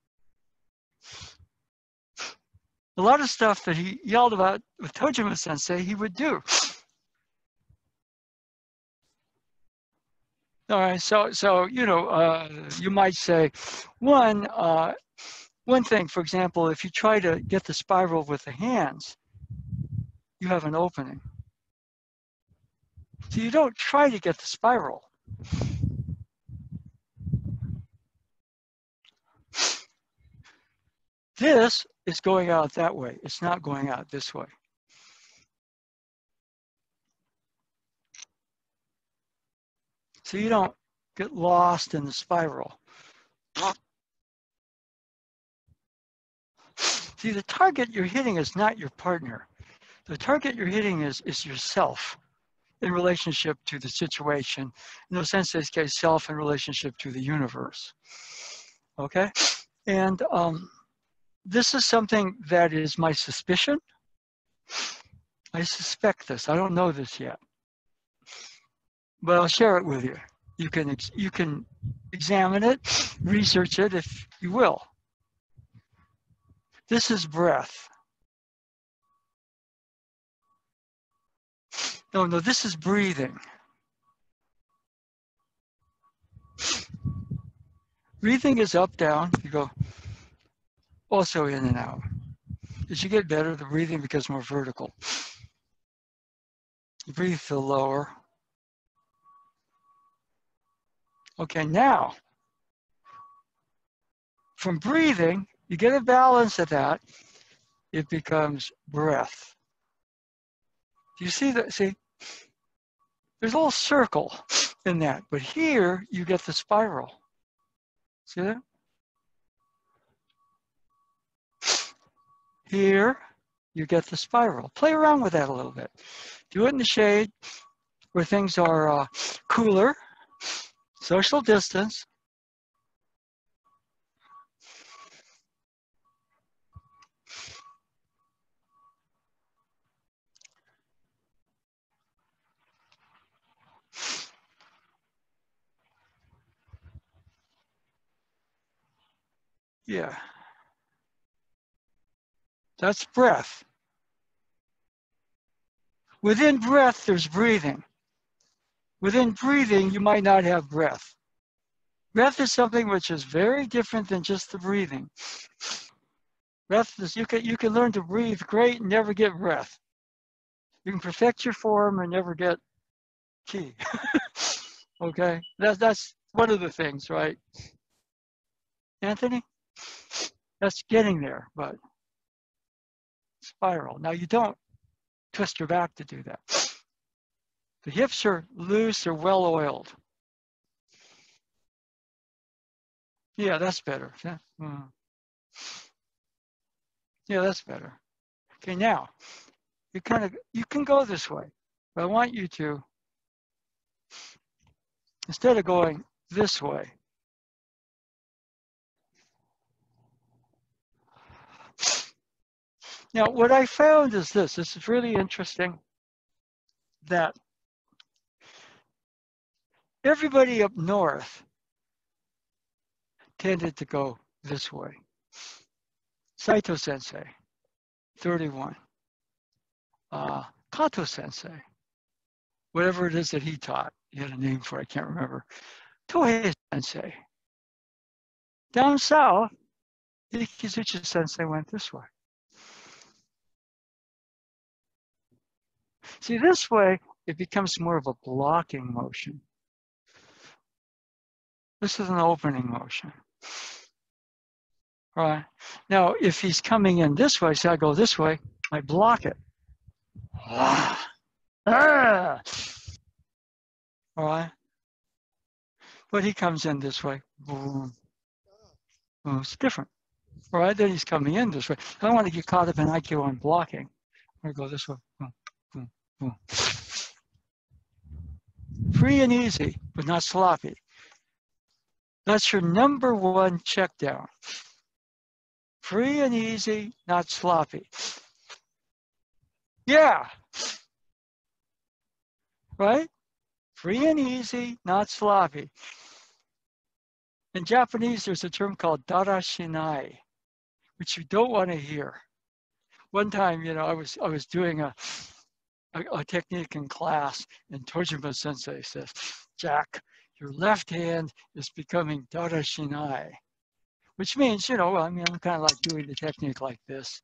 A lot of stuff that he yelled about with Tojima Sensei, he would do. All right, so you know, you might say, one thing, for example, if you try to get the spiral with the hands, you have an opening. So you don't try to get the spiral. This is going out that way. It's not going out this way. So you don't get lost in the spiral. See, the target you're hitting is not your partner. The target you're hitting is yourself in relationship to the situation. In no sense, this case, self in relationship to the universe. Okay? And this is something that is my suspicion. I suspect this. I don't know this yet. But I'll share it with you. You can examine it, research it if you will. This is breath. No, this is breathing. Breathing is up, down. You go also in and out. As you get better, the breathing becomes more vertical. You breathe to the lower. Okay, now, from breathing, you get a balance of that, it becomes breath. Do you see that? See, there's a little circle in that, but here you get the spiral. See that? Here you get the spiral. Play around with that a little bit. Do it in the shade where things are cooler, social distance. Yeah. That's breath. Within breath, there's breathing. Within breathing, you might not have breath. Breath is something which is very different than just the breathing. Breath is, you can learn to breathe great and never get breath. You can perfect your form and never get chi. Okay? That's one of the things, right? Anthony? That's getting there, but spiral. Now you don't twist your back to do that. The hips are loose or well oiled. Yeah, that's better. Yeah, yeah, that's better. Okay, now you can go this way, but I want you to, instead of going this way, now what I found is this is really interesting, that everybody up north tended to go this way. Saito Sensei, 31. Kato Sensei, whatever it is that he taught, he had a name for it, I can't remember. Tohei Sensei. Down south, Ikizuchi Sensei went this way. See, this way, it becomes more of a blocking motion. This is an opening motion. All right. Now, if he's coming in this way, say I go this way, I block it. All right. But he comes in this way. Boom. Boom. It's different. All right. Then he's coming in this way. I don't want to get caught up in Aikido on blocking. I'm going to go this way. Boom. Boom. Boom. Free and easy, but not sloppy. That's your number one check down. Free and easy, not sloppy. Yeah. Right? Free and easy, not sloppy. In Japanese, there's a term called Darashinai, which you don't want to hear. One time, I was doing a technique in class, and Tojima Sensei says, Jack, your left hand is becoming Darashinai, which means, I'm kind of like doing the technique like this.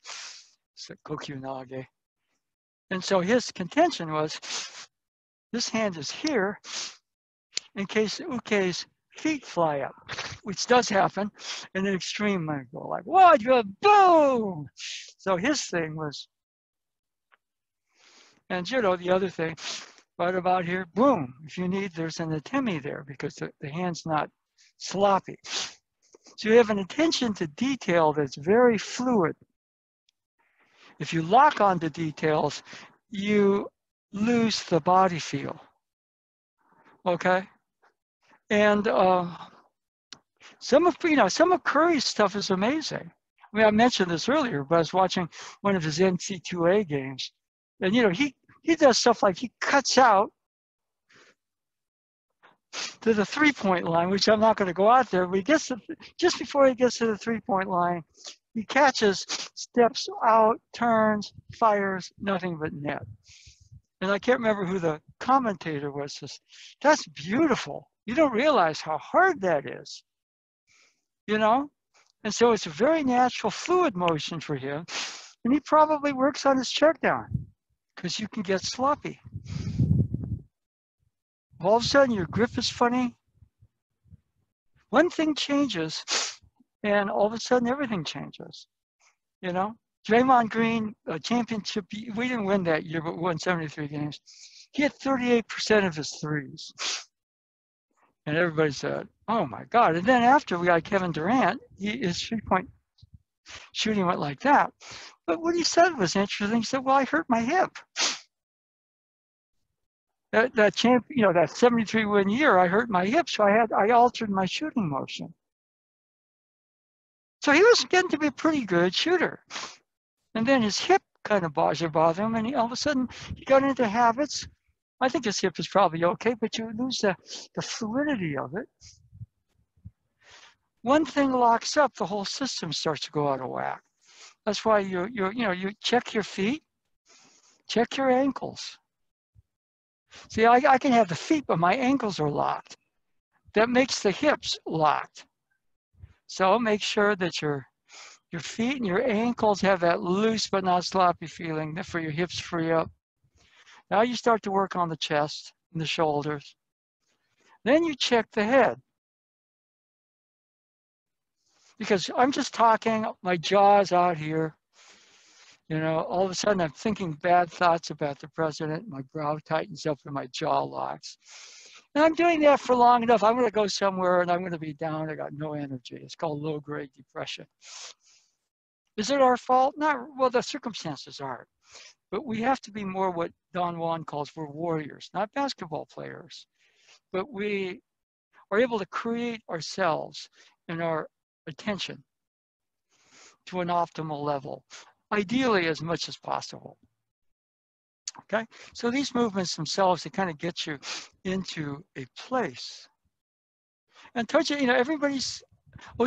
It's a Kokyu Nage. And so his contention was, this hand is here in case Uke's feet fly up, which does happen in an extreme. I go like, what? Boom! So his thing was, and the other thing, right about here, boom. If you need, there's an atemi there because the hand's not sloppy. So you have an attention to detail that's very fluid. If you lock onto details, you lose the body feel. Okay? And some of Curry's stuff is amazing. I mean, I mentioned this earlier, but I was watching one of his NC2A games, and he does stuff like he cuts out to the 3-point line, which I'm not going to go out there, but he gets just before he gets to the 3-point line, he catches, steps out, turns, fires, nothing but net. And I can't remember who the commentator was. Says, that's beautiful. You don't realize how hard that is, And so it's a very natural fluid motion for him. And he probably works on his check down because you can get sloppy. All of a sudden, your grip is funny. One thing changes, and all of a sudden, everything changes. Draymond Green, championship, we didn't win that year, but we won 73 games. He had 38% of his threes. And everybody said, oh my God. And then after we got Kevin Durant, his 3-point shooting went like that. But what he said was interesting. He said, well, I hurt my hip. That 73 win year, I hurt my hip, so I altered my shooting motion. So he was getting to be a pretty good shooter. And then his hip kind of bothered him, and all of a sudden he got into habits. I think his hip is probably okay, but you lose the fluidity of it. One thing locks up, the whole system starts to go out of whack. That's why you check your feet, check your ankles. See, I can have the feet, but my ankles are locked. That makes the hips locked. So make sure that your feet and your ankles have that loose but not sloppy feeling that for your hips free up. Now you start to work on the chest and the shoulders. Then you check the head. Because I'm just talking, my jaw's out here. You know, all of a sudden I'm thinking bad thoughts about the president. My brow tightens up and my jaw locks. And I'm doing that for long enough. I'm going to go somewhere and I'm going to be down. I got no energy. It's called low-grade depression. Is it our fault? Not, well, the circumstances are. But we have to be more what Don Juan calls, we're warriors, not basketball players. But we are able to create ourselves and our attention to an optimal level, ideally as much as possible. Okay, so these movements themselves, they kind of get you into a place. And touch it, you know, everybody's,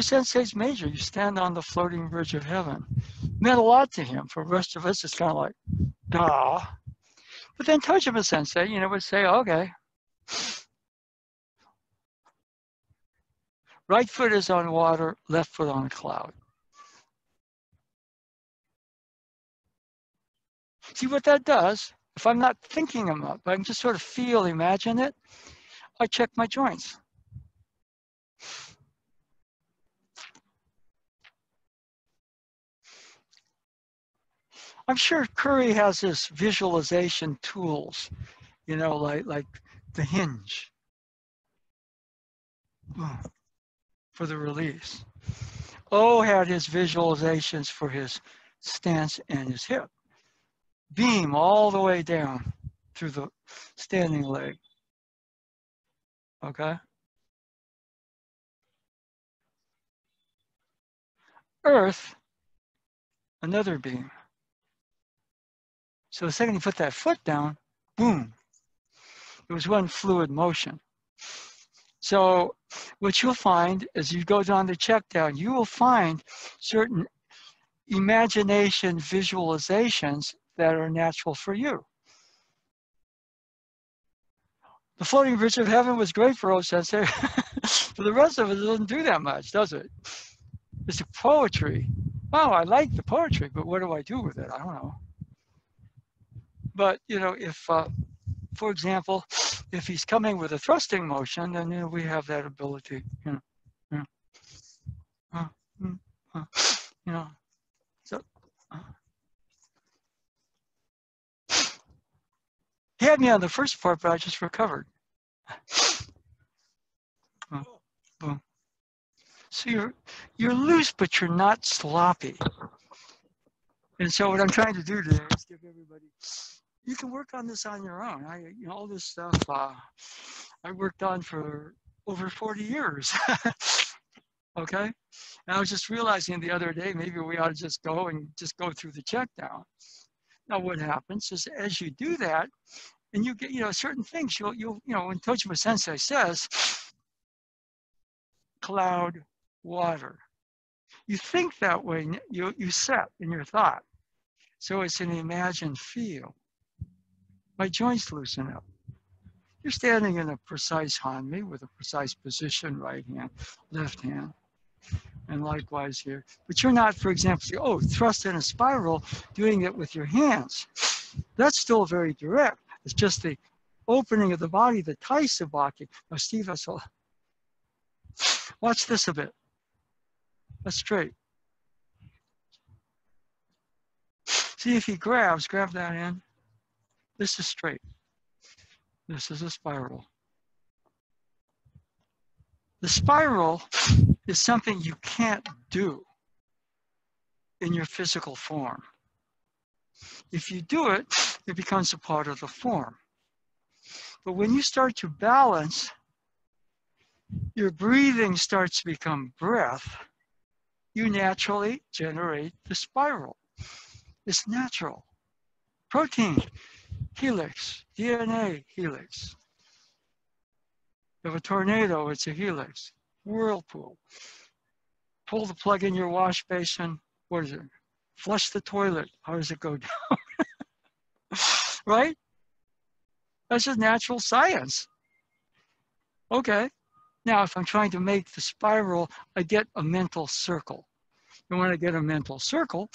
Sensei's major, you stand on the floating bridge of heaven. Meant a lot to him. For the rest of us, it's kind of like, duh. But then Tojima Sensei, you know, would say, okay, right foot is on water, left foot on a cloud. See what that does? If I'm not thinking them up, I can just sort of imagine it, I check my joints. I'm sure Curry has his visualization tools, you know, like the hinge for the release. O had his visualizations for his stance and his hip. Beam all the way down through the standing leg. Okay? Earth, another beam. So the second you put that foot down, boom. It was one fluid motion. So what you'll find as you go down the checkdown, you will find certain imagination visualizations that are natural for you. The floating bridge of heaven was great for O Sensei. For the rest of it, it doesn't do that much, does it? It's the poetry. Oh, I like the poetry, but what do I do with it? I don't know. But, you know, if, for example, if he's coming with a thrusting motion, then, you know, we have that ability, you know, so. He had me on the first part, but I just recovered. Boom. So you're loose, but you're not sloppy. And so what I'm trying to do today is give everybody, you can work on this on your own. You know, all this stuff I worked on for over 40 years. Okay? And I was just realizing the other day, maybe we ought to just go through the checkdown. Now what happens is as you do that, and you get, you know, certain things, you'll you know, when Tojima Sensei says, cloud, water. You think that way, you set in your thought. So it's an imagined feel. My joints loosen up. You're standing in a precise hanmi with a precise position, right hand, left hand, and likewise here. But you're not, for example, thrust in a spiral, doing it with your hands. That's still very direct. It's just the opening of the body, the taisabaki. Now, Steve, watch this a bit. That's straight. See if he grab that in. This is straight. This is a spiral. The spiral is something you can't do in your physical form. If you do it, it becomes a part of the form. But when you start to balance, your breathing starts to become breath, you naturally generate the spiral. It's natural. Protein, helix, DNA, helix. You have a tornado, it's a helix. Whirlpool. pull the plug in your wash basin. What is it? Flush the toilet. How does it go down? Right? That's just natural science. Okay. Now, if I'm trying to make the spiral, I get a mental circle. And when I get a mental circle,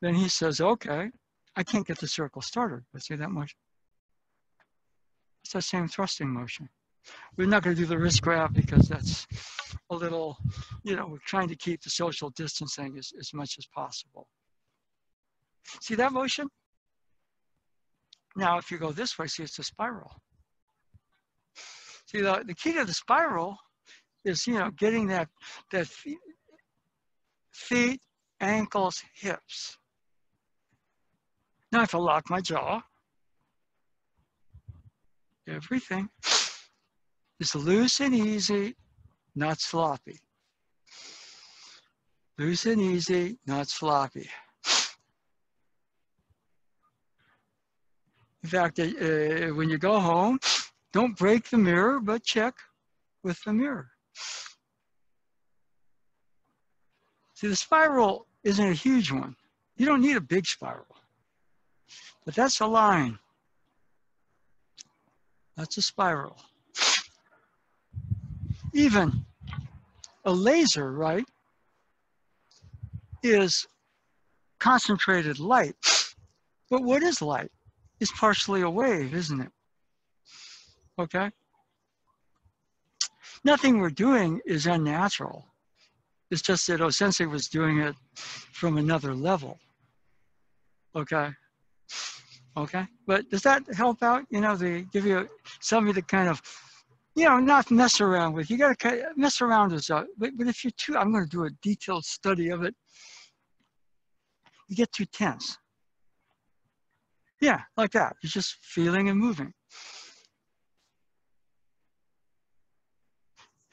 then he says, okay, I can't get the circle started. I see that motion. It's that same thrusting motion. We're not going to do the wrist grab because that's a little, we're trying to keep the social distancing as much as possible. See that motion? Now, if you go this way, see, it's a spiral. See, the key to the spiral is, getting that feet, ankles, hips. Now, if I lock my jaw, everything is loose and easy, not sloppy. Loose and easy, not sloppy. In fact, when you go home, don't break the mirror, but check with the mirror. See, the spiral isn't a huge one. You don't need a big spiral. But that's a line. That's a spiral. Even a laser, right, is concentrated light. But what is light? It's partially a wave, isn't it? Okay? Nothing we're doing is unnatural. It's just that Sensei was doing it from another level. Okay? Okay? But does that help out? They give you something to kind of, not mess around with. You got to mess around with that. But if you're too, I'm going to do a detailed study of it. You get too tense. Yeah, like that. You're just feeling and moving.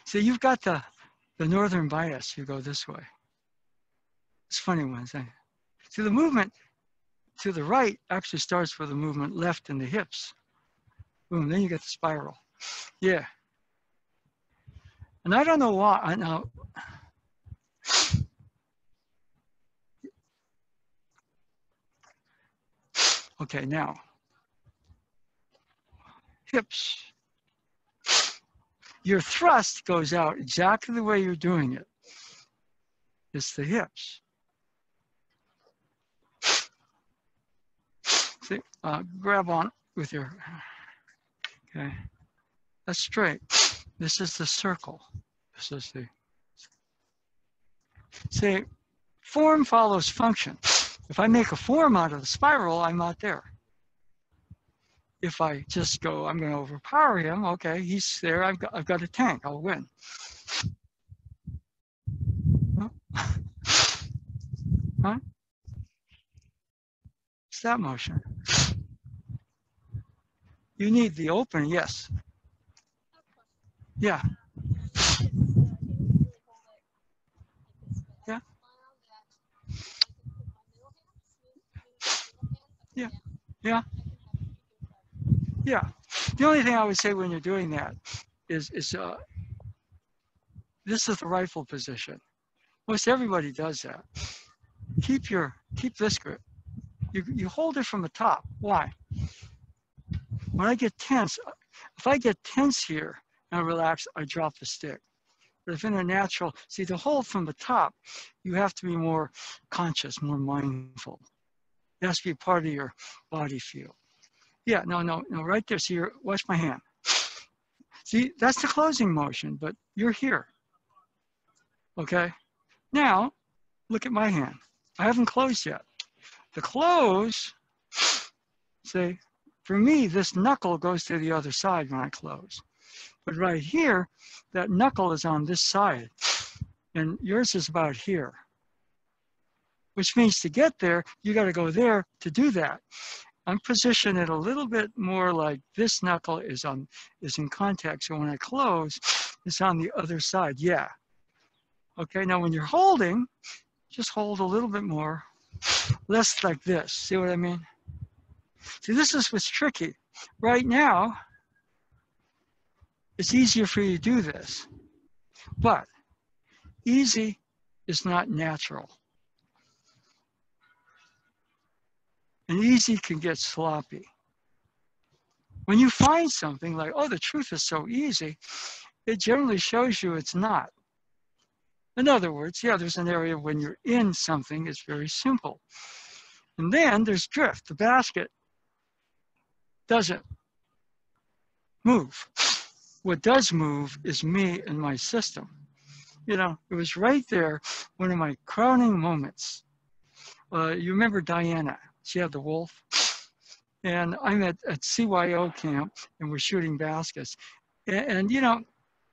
So you've got the northern bias. You go this way. It's funny one thing. See, the movement to the right actually starts with the movement left in the hips. Boom, then you get the spiral. Yeah. And I don't know why. I know. Okay, now. Hips. Your thrust goes out exactly the way you're doing it. It's the hips. See, grab on with your, okay. That's straight. This is the circle. This is the, see, form follows function. If I make a form out of the spiral, I'm not there. If I just go, I'm going to overpower him. Okay, he's there. I've got a tank. I'll win. Huh? It's that motion. You need the open, yes. Yeah. Yeah. Yeah. Yeah. Yeah. The only thing I would say when you're doing that is this is the rifle position. Most everybody does that. Keep this grip. You hold it from the top. Why? When I get tense, if I get tense here and I relax, I drop the stick. But if in a natural, see, to hold from the top, you have to be more conscious, more mindful. It has to be part of your body field. Yeah, no, right there. See, watch my hand. See, that's the closing motion, but you're here. Okay? Now, look at my hand. I haven't closed yet. The close, see, for me, this knuckle goes to the other side when I close. But right here, that knuckle is on this side, and yours is about here. Which means to get there, you got to go there to do that. I'm positioning it a little bit more like this knuckle is in contact. So when I close, it's on the other side. Yeah. Okay, now when you're holding, just hold a little bit more, less like this. See what I mean? See, this is what's tricky. Right now, it's easier for you to do this. But easy is not natural. And easy can get sloppy. When you find something like, oh, the truth is so easy, it generally shows you it's not. In other words, yeah, there's an area when you're in something, it's very simple. And then there's drift. The basket doesn't move. What does move is me and my system. You know, it was right there, one of my crowning moments. You remember Diana? She had the wolf. And I'm at CYO camp, and we're shooting baskets. And you know,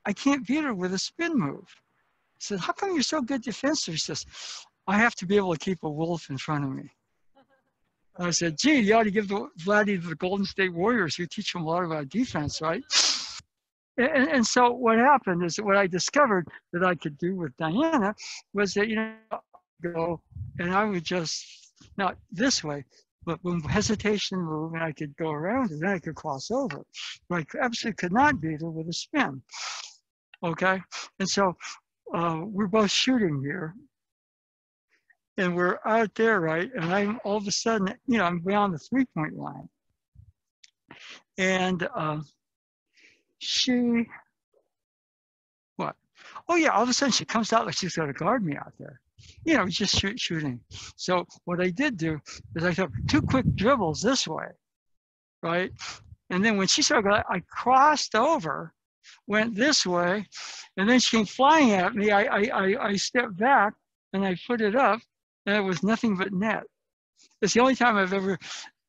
I can't beat her with a spin move. I said, how come you're so good defensive? She says, I have to be able to keep a wolf in front of me. I said, gee, you ought to give Vladdy to the Golden State Warriors. You teach them a lot about defense, right? And so what happened is that what I discovered that I could do with Diana was that, you know, I'd go and I would just, not this way, but when hesitation moved and I could go around it, then I could cross over. But I absolutely could not beat her with a spin. Okay? And so we're both shooting here. And we're out there, right? And I'm all of a sudden, you know, I'm beyond the 3-point line. And she, what? Oh yeah, all of a sudden she comes out like she's going to guard me out there. You know, just shooting. So what I did do is I took 2 quick dribbles this way, right? And then when she started going, I crossed over, went this way, and then she came flying at me. I stepped back and I put it up, and it was nothing but net. It's the only time I've ever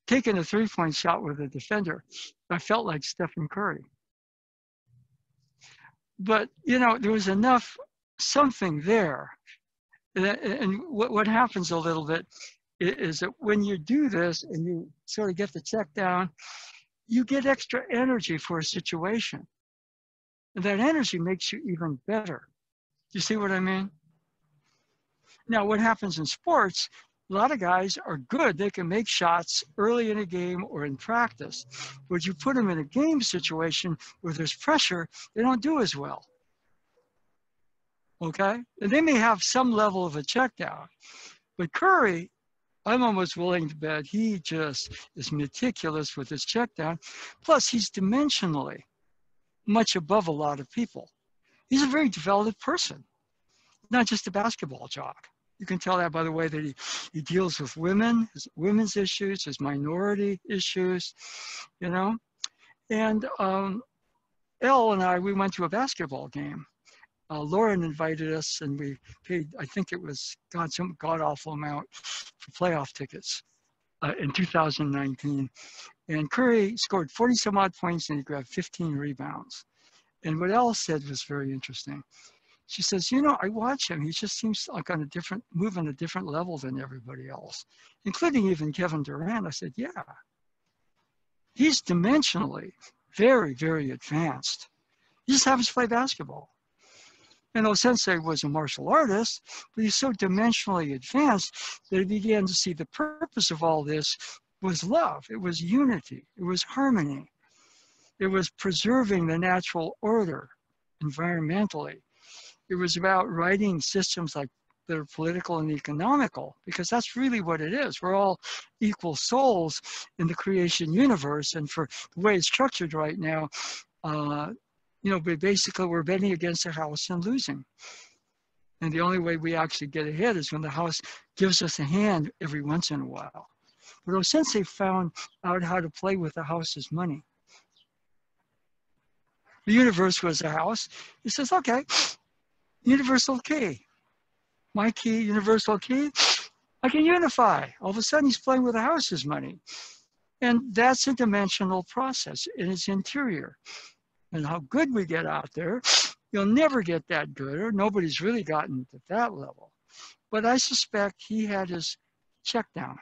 taken a 3-point shot with a defender. I felt like Stephen Curry. But, you know, there was enough something there. And what happens a little bit is that when you do this and you sort of get the check down, you get extra energy for a situation. And that energy makes you even better. You see what I mean? Now, what happens in sports, a lot of guys are good. They can make shots early in a game or in practice. But you put them in a game situation where there's pressure, they don't do as well. Okay? And they may have some level of a check down. But Curry, I'm almost willing to bet he just is meticulous with his check down. Plus, he's dimensionally much above a lot of people. He's a very developed person, not just a basketball jock. You can tell that by the way that he deals with women, his women's issues, his minority issues, you know. And Elle and I, we went to a basketball game. Lauren invited us, and we paid, I think it was some god-awful amount for playoff tickets in 2019. And Curry scored 40-some-odd points, and he grabbed 15 rebounds. And what Elle said was very interesting. She says, you know, I watch him. He just seems like move on a different level than everybody else, including even Kevin Durant. I said, yeah. He's dimensionally very, very advanced. He just happens to play basketball. And Sensei was a martial artist, but he's so dimensionally advanced that he began to see the purpose of all this was love. It was unity. It was harmony. It was preserving the natural order environmentally. It was about writing systems like that are political and economical, because that's really what it is. We're all equal souls in the creation universe. And for the way it's structured right now, you know, basically we're betting against the house and losing. And the only way we actually get ahead is when the house gives us a hand every once in a while. But Sensei found out how to play with the house's money. The universe was a house. He says, okay, universal key. My key, universal key, I can unify. All of a sudden he's playing with the house's money. And that's a dimensional process in its interior. And how good we get out there, you'll never get that good, or nobody's really gotten to that level. But I suspect he had his check down.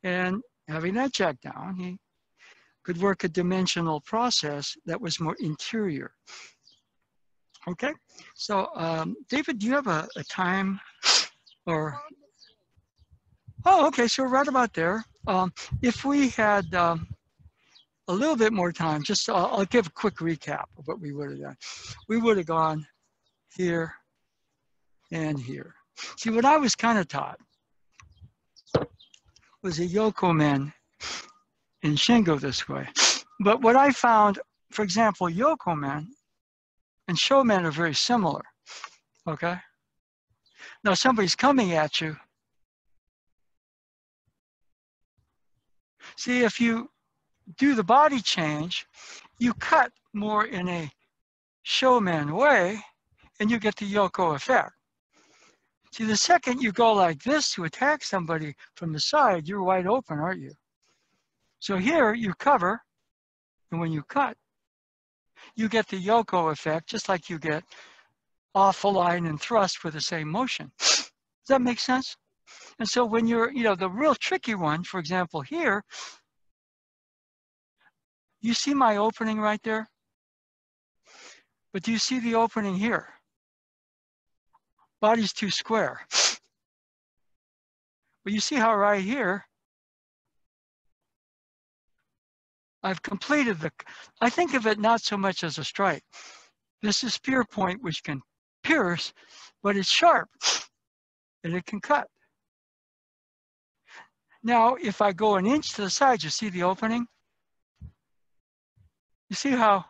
And having that check down, he could work a dimensional process that was more interior. Okay, so David, do you have a time or? Oh, okay, so right about there. If we had a little bit more time, just I'll give a quick recap of what we would have done. We would have gone here and here. See, what I was kind of taught was a Yoko men in Shingo this way. But what I found, for example, Yoko men and Show men are very similar. Okay? Now somebody's coming at you. See, if you do the body change, you cut more in a showman way, and you get the Yoko effect. See, the second you go like this to attack somebody from the side, you're wide open, aren't you? So here you cover, and when you cut, you get the Yoko effect, just like you get off a line and thrust with the same motion. Does that make sense? And so when you're, the real tricky one, for example, here, you see my opening right there? But do you see the opening here? Body's too square. But you see how right here, I've completed I think of it not so much as a strike. This is spear point, which can pierce, but it's sharp, and it can cut. Now, if I go an inch to the side, you see the opening? You see how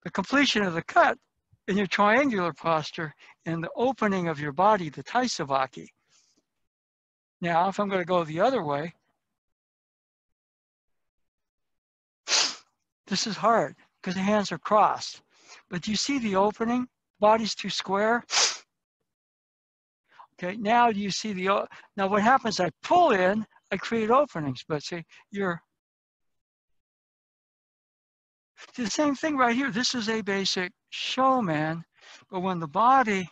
the completion of the cut in your triangular posture and the opening of your body, the taisavaki. Now, if I'm going to go the other way, this is hard because the hands are crossed. But do you see the opening? Body's too square. Okay, now do you see now what happens, I pull in, I create openings, but see, the same thing right here. This is a basic showman, but when the body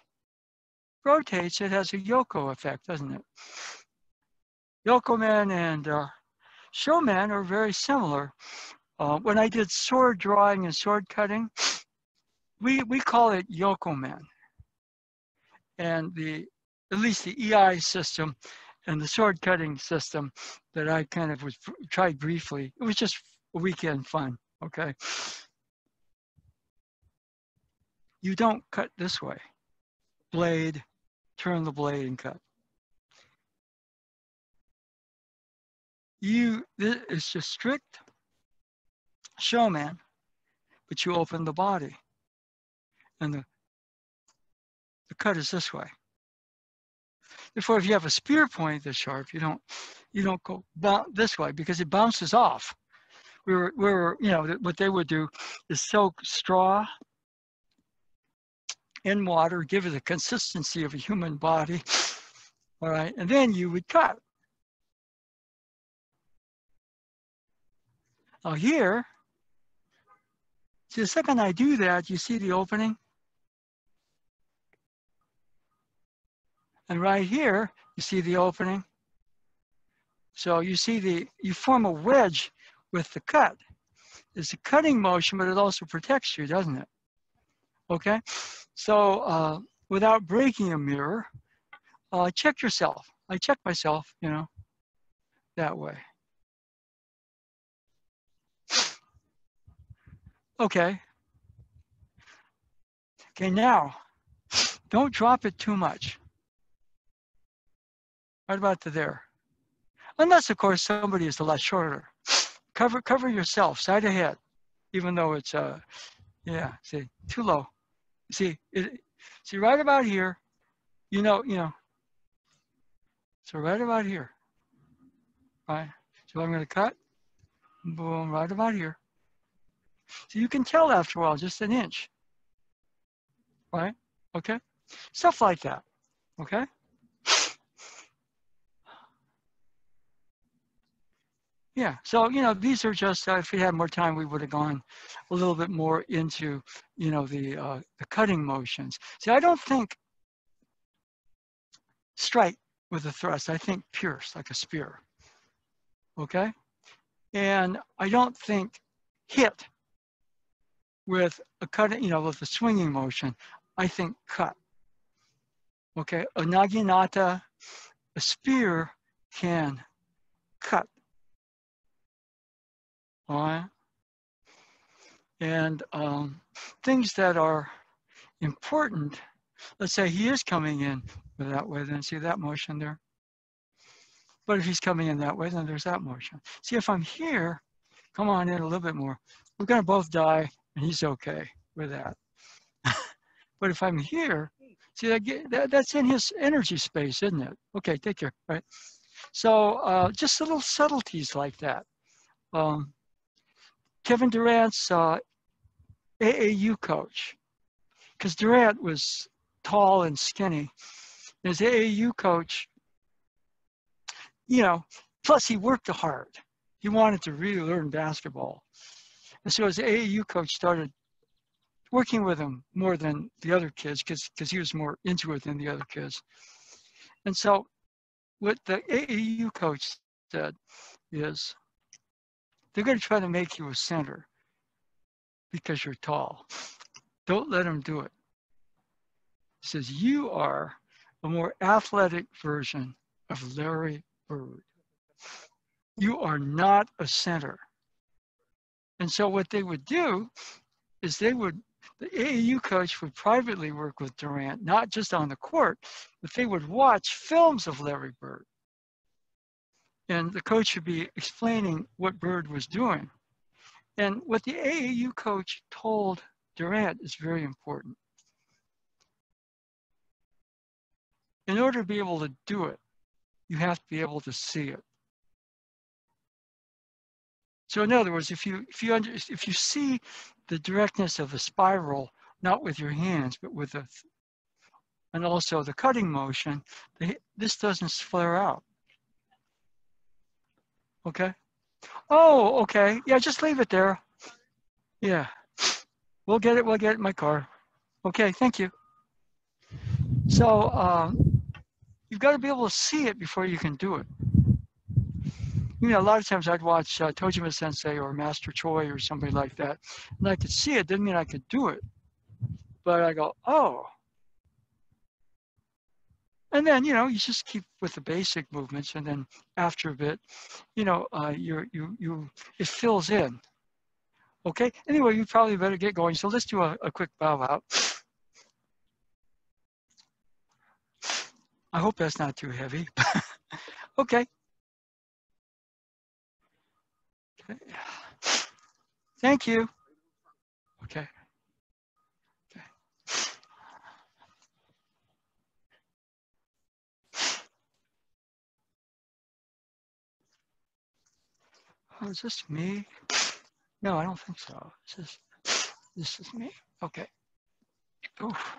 rotates, it has a Yoko effect, doesn't it? Yoko man and showman are very similar. When I did sword drawing and sword cutting, we call it Yoko man. And at least the EI system and the sword cutting system that I kind of tried briefly, it was just a weekend fun, okay? You don't cut this way. Blade, turn the blade and cut. It's just strict showman, but you open the body. And the cut is this way. Therefore, if you have a spear point that's sharp, you don't go this way because it bounces off. What they would do is soak straw in water, give it the consistency of a human body, all right, and then you would cut. Now here, see, the second I do that, you see the opening? And right here, you see the opening. So you see you form a wedge with the cut. It's a cutting motion, but it also protects you, doesn't it? Okay, so without breaking a mirror, check yourself. I check myself, that way. Okay. Okay, now, don't drop it too much. Right about to there. Unless, of course, somebody is a lot shorter. Cover yourself, side ahead, even though it's, see, too low. See, right about here, so right about here, right? So I'm going to cut, boom, right about here. So you can tell after a while, just an inch, right? Okay? Stuff like that, okay? Yeah, so, these are just, if we had more time, we would have gone a little bit more into, the cutting motions. See, I don't think strike with a thrust. I think pierce, like a spear, okay? And I don't think hit with a cutting, with a swinging motion. I think cut, okay? A naginata, a spear can cut. All right. And things that are important let's say he is coming in that way, then see that motion there? But if he's coming in that way, then there's that motion. See, if I'm here, come on in a little bit more. We're going to both die, and he's okay with that. But if I'm here, see, that's in his energy space, isn't it? Okay, take care, right? So just little subtleties like that. Kevin Durant's AAU coach, because Durant was tall and skinny. His AAU coach, you know, plus he worked hard. He wanted to really learn basketball. And so his AAU coach started working with him more than the other kids because he was more into it than the other kids. And so what the AAU coach said is, they're going to try to make you a center because you're tall. Don't let them do it. He says, you are a more athletic version of Larry Bird. You are not a center. And so what they would do is the AAU coach would privately work with Durant, not just on the court, but they would watch films of Larry Bird. And the coach would be explaining what Bird was doing. And what the AAU coach told Durant is very important. In order to be able to do it, you have to be able to see it. So in other words, if you see the directness of a spiral, not with your hands, but with and also the cutting motion, this doesn't flare out. Okay? Oh, okay. Yeah, just leave it there. Yeah. We'll get it in my car. Okay, thank you. So you've got to be able to see it before you can do it. You know, a lot of times I'd watch Tojima Sensei or Master Choi or somebody like that, and I could see it. Didn't mean I could do it, but I go, oh. And then, you know, you just keep with the basic movements, and then after a bit, you know, it fills in. Okay. Anyway, you probably better get going. So let's do a quick bow out. I hope that's not too heavy. Okay. Okay. Thank you. Okay. Okay. Oh, is this me? No, I don't think so. This is me. Okay. Oof.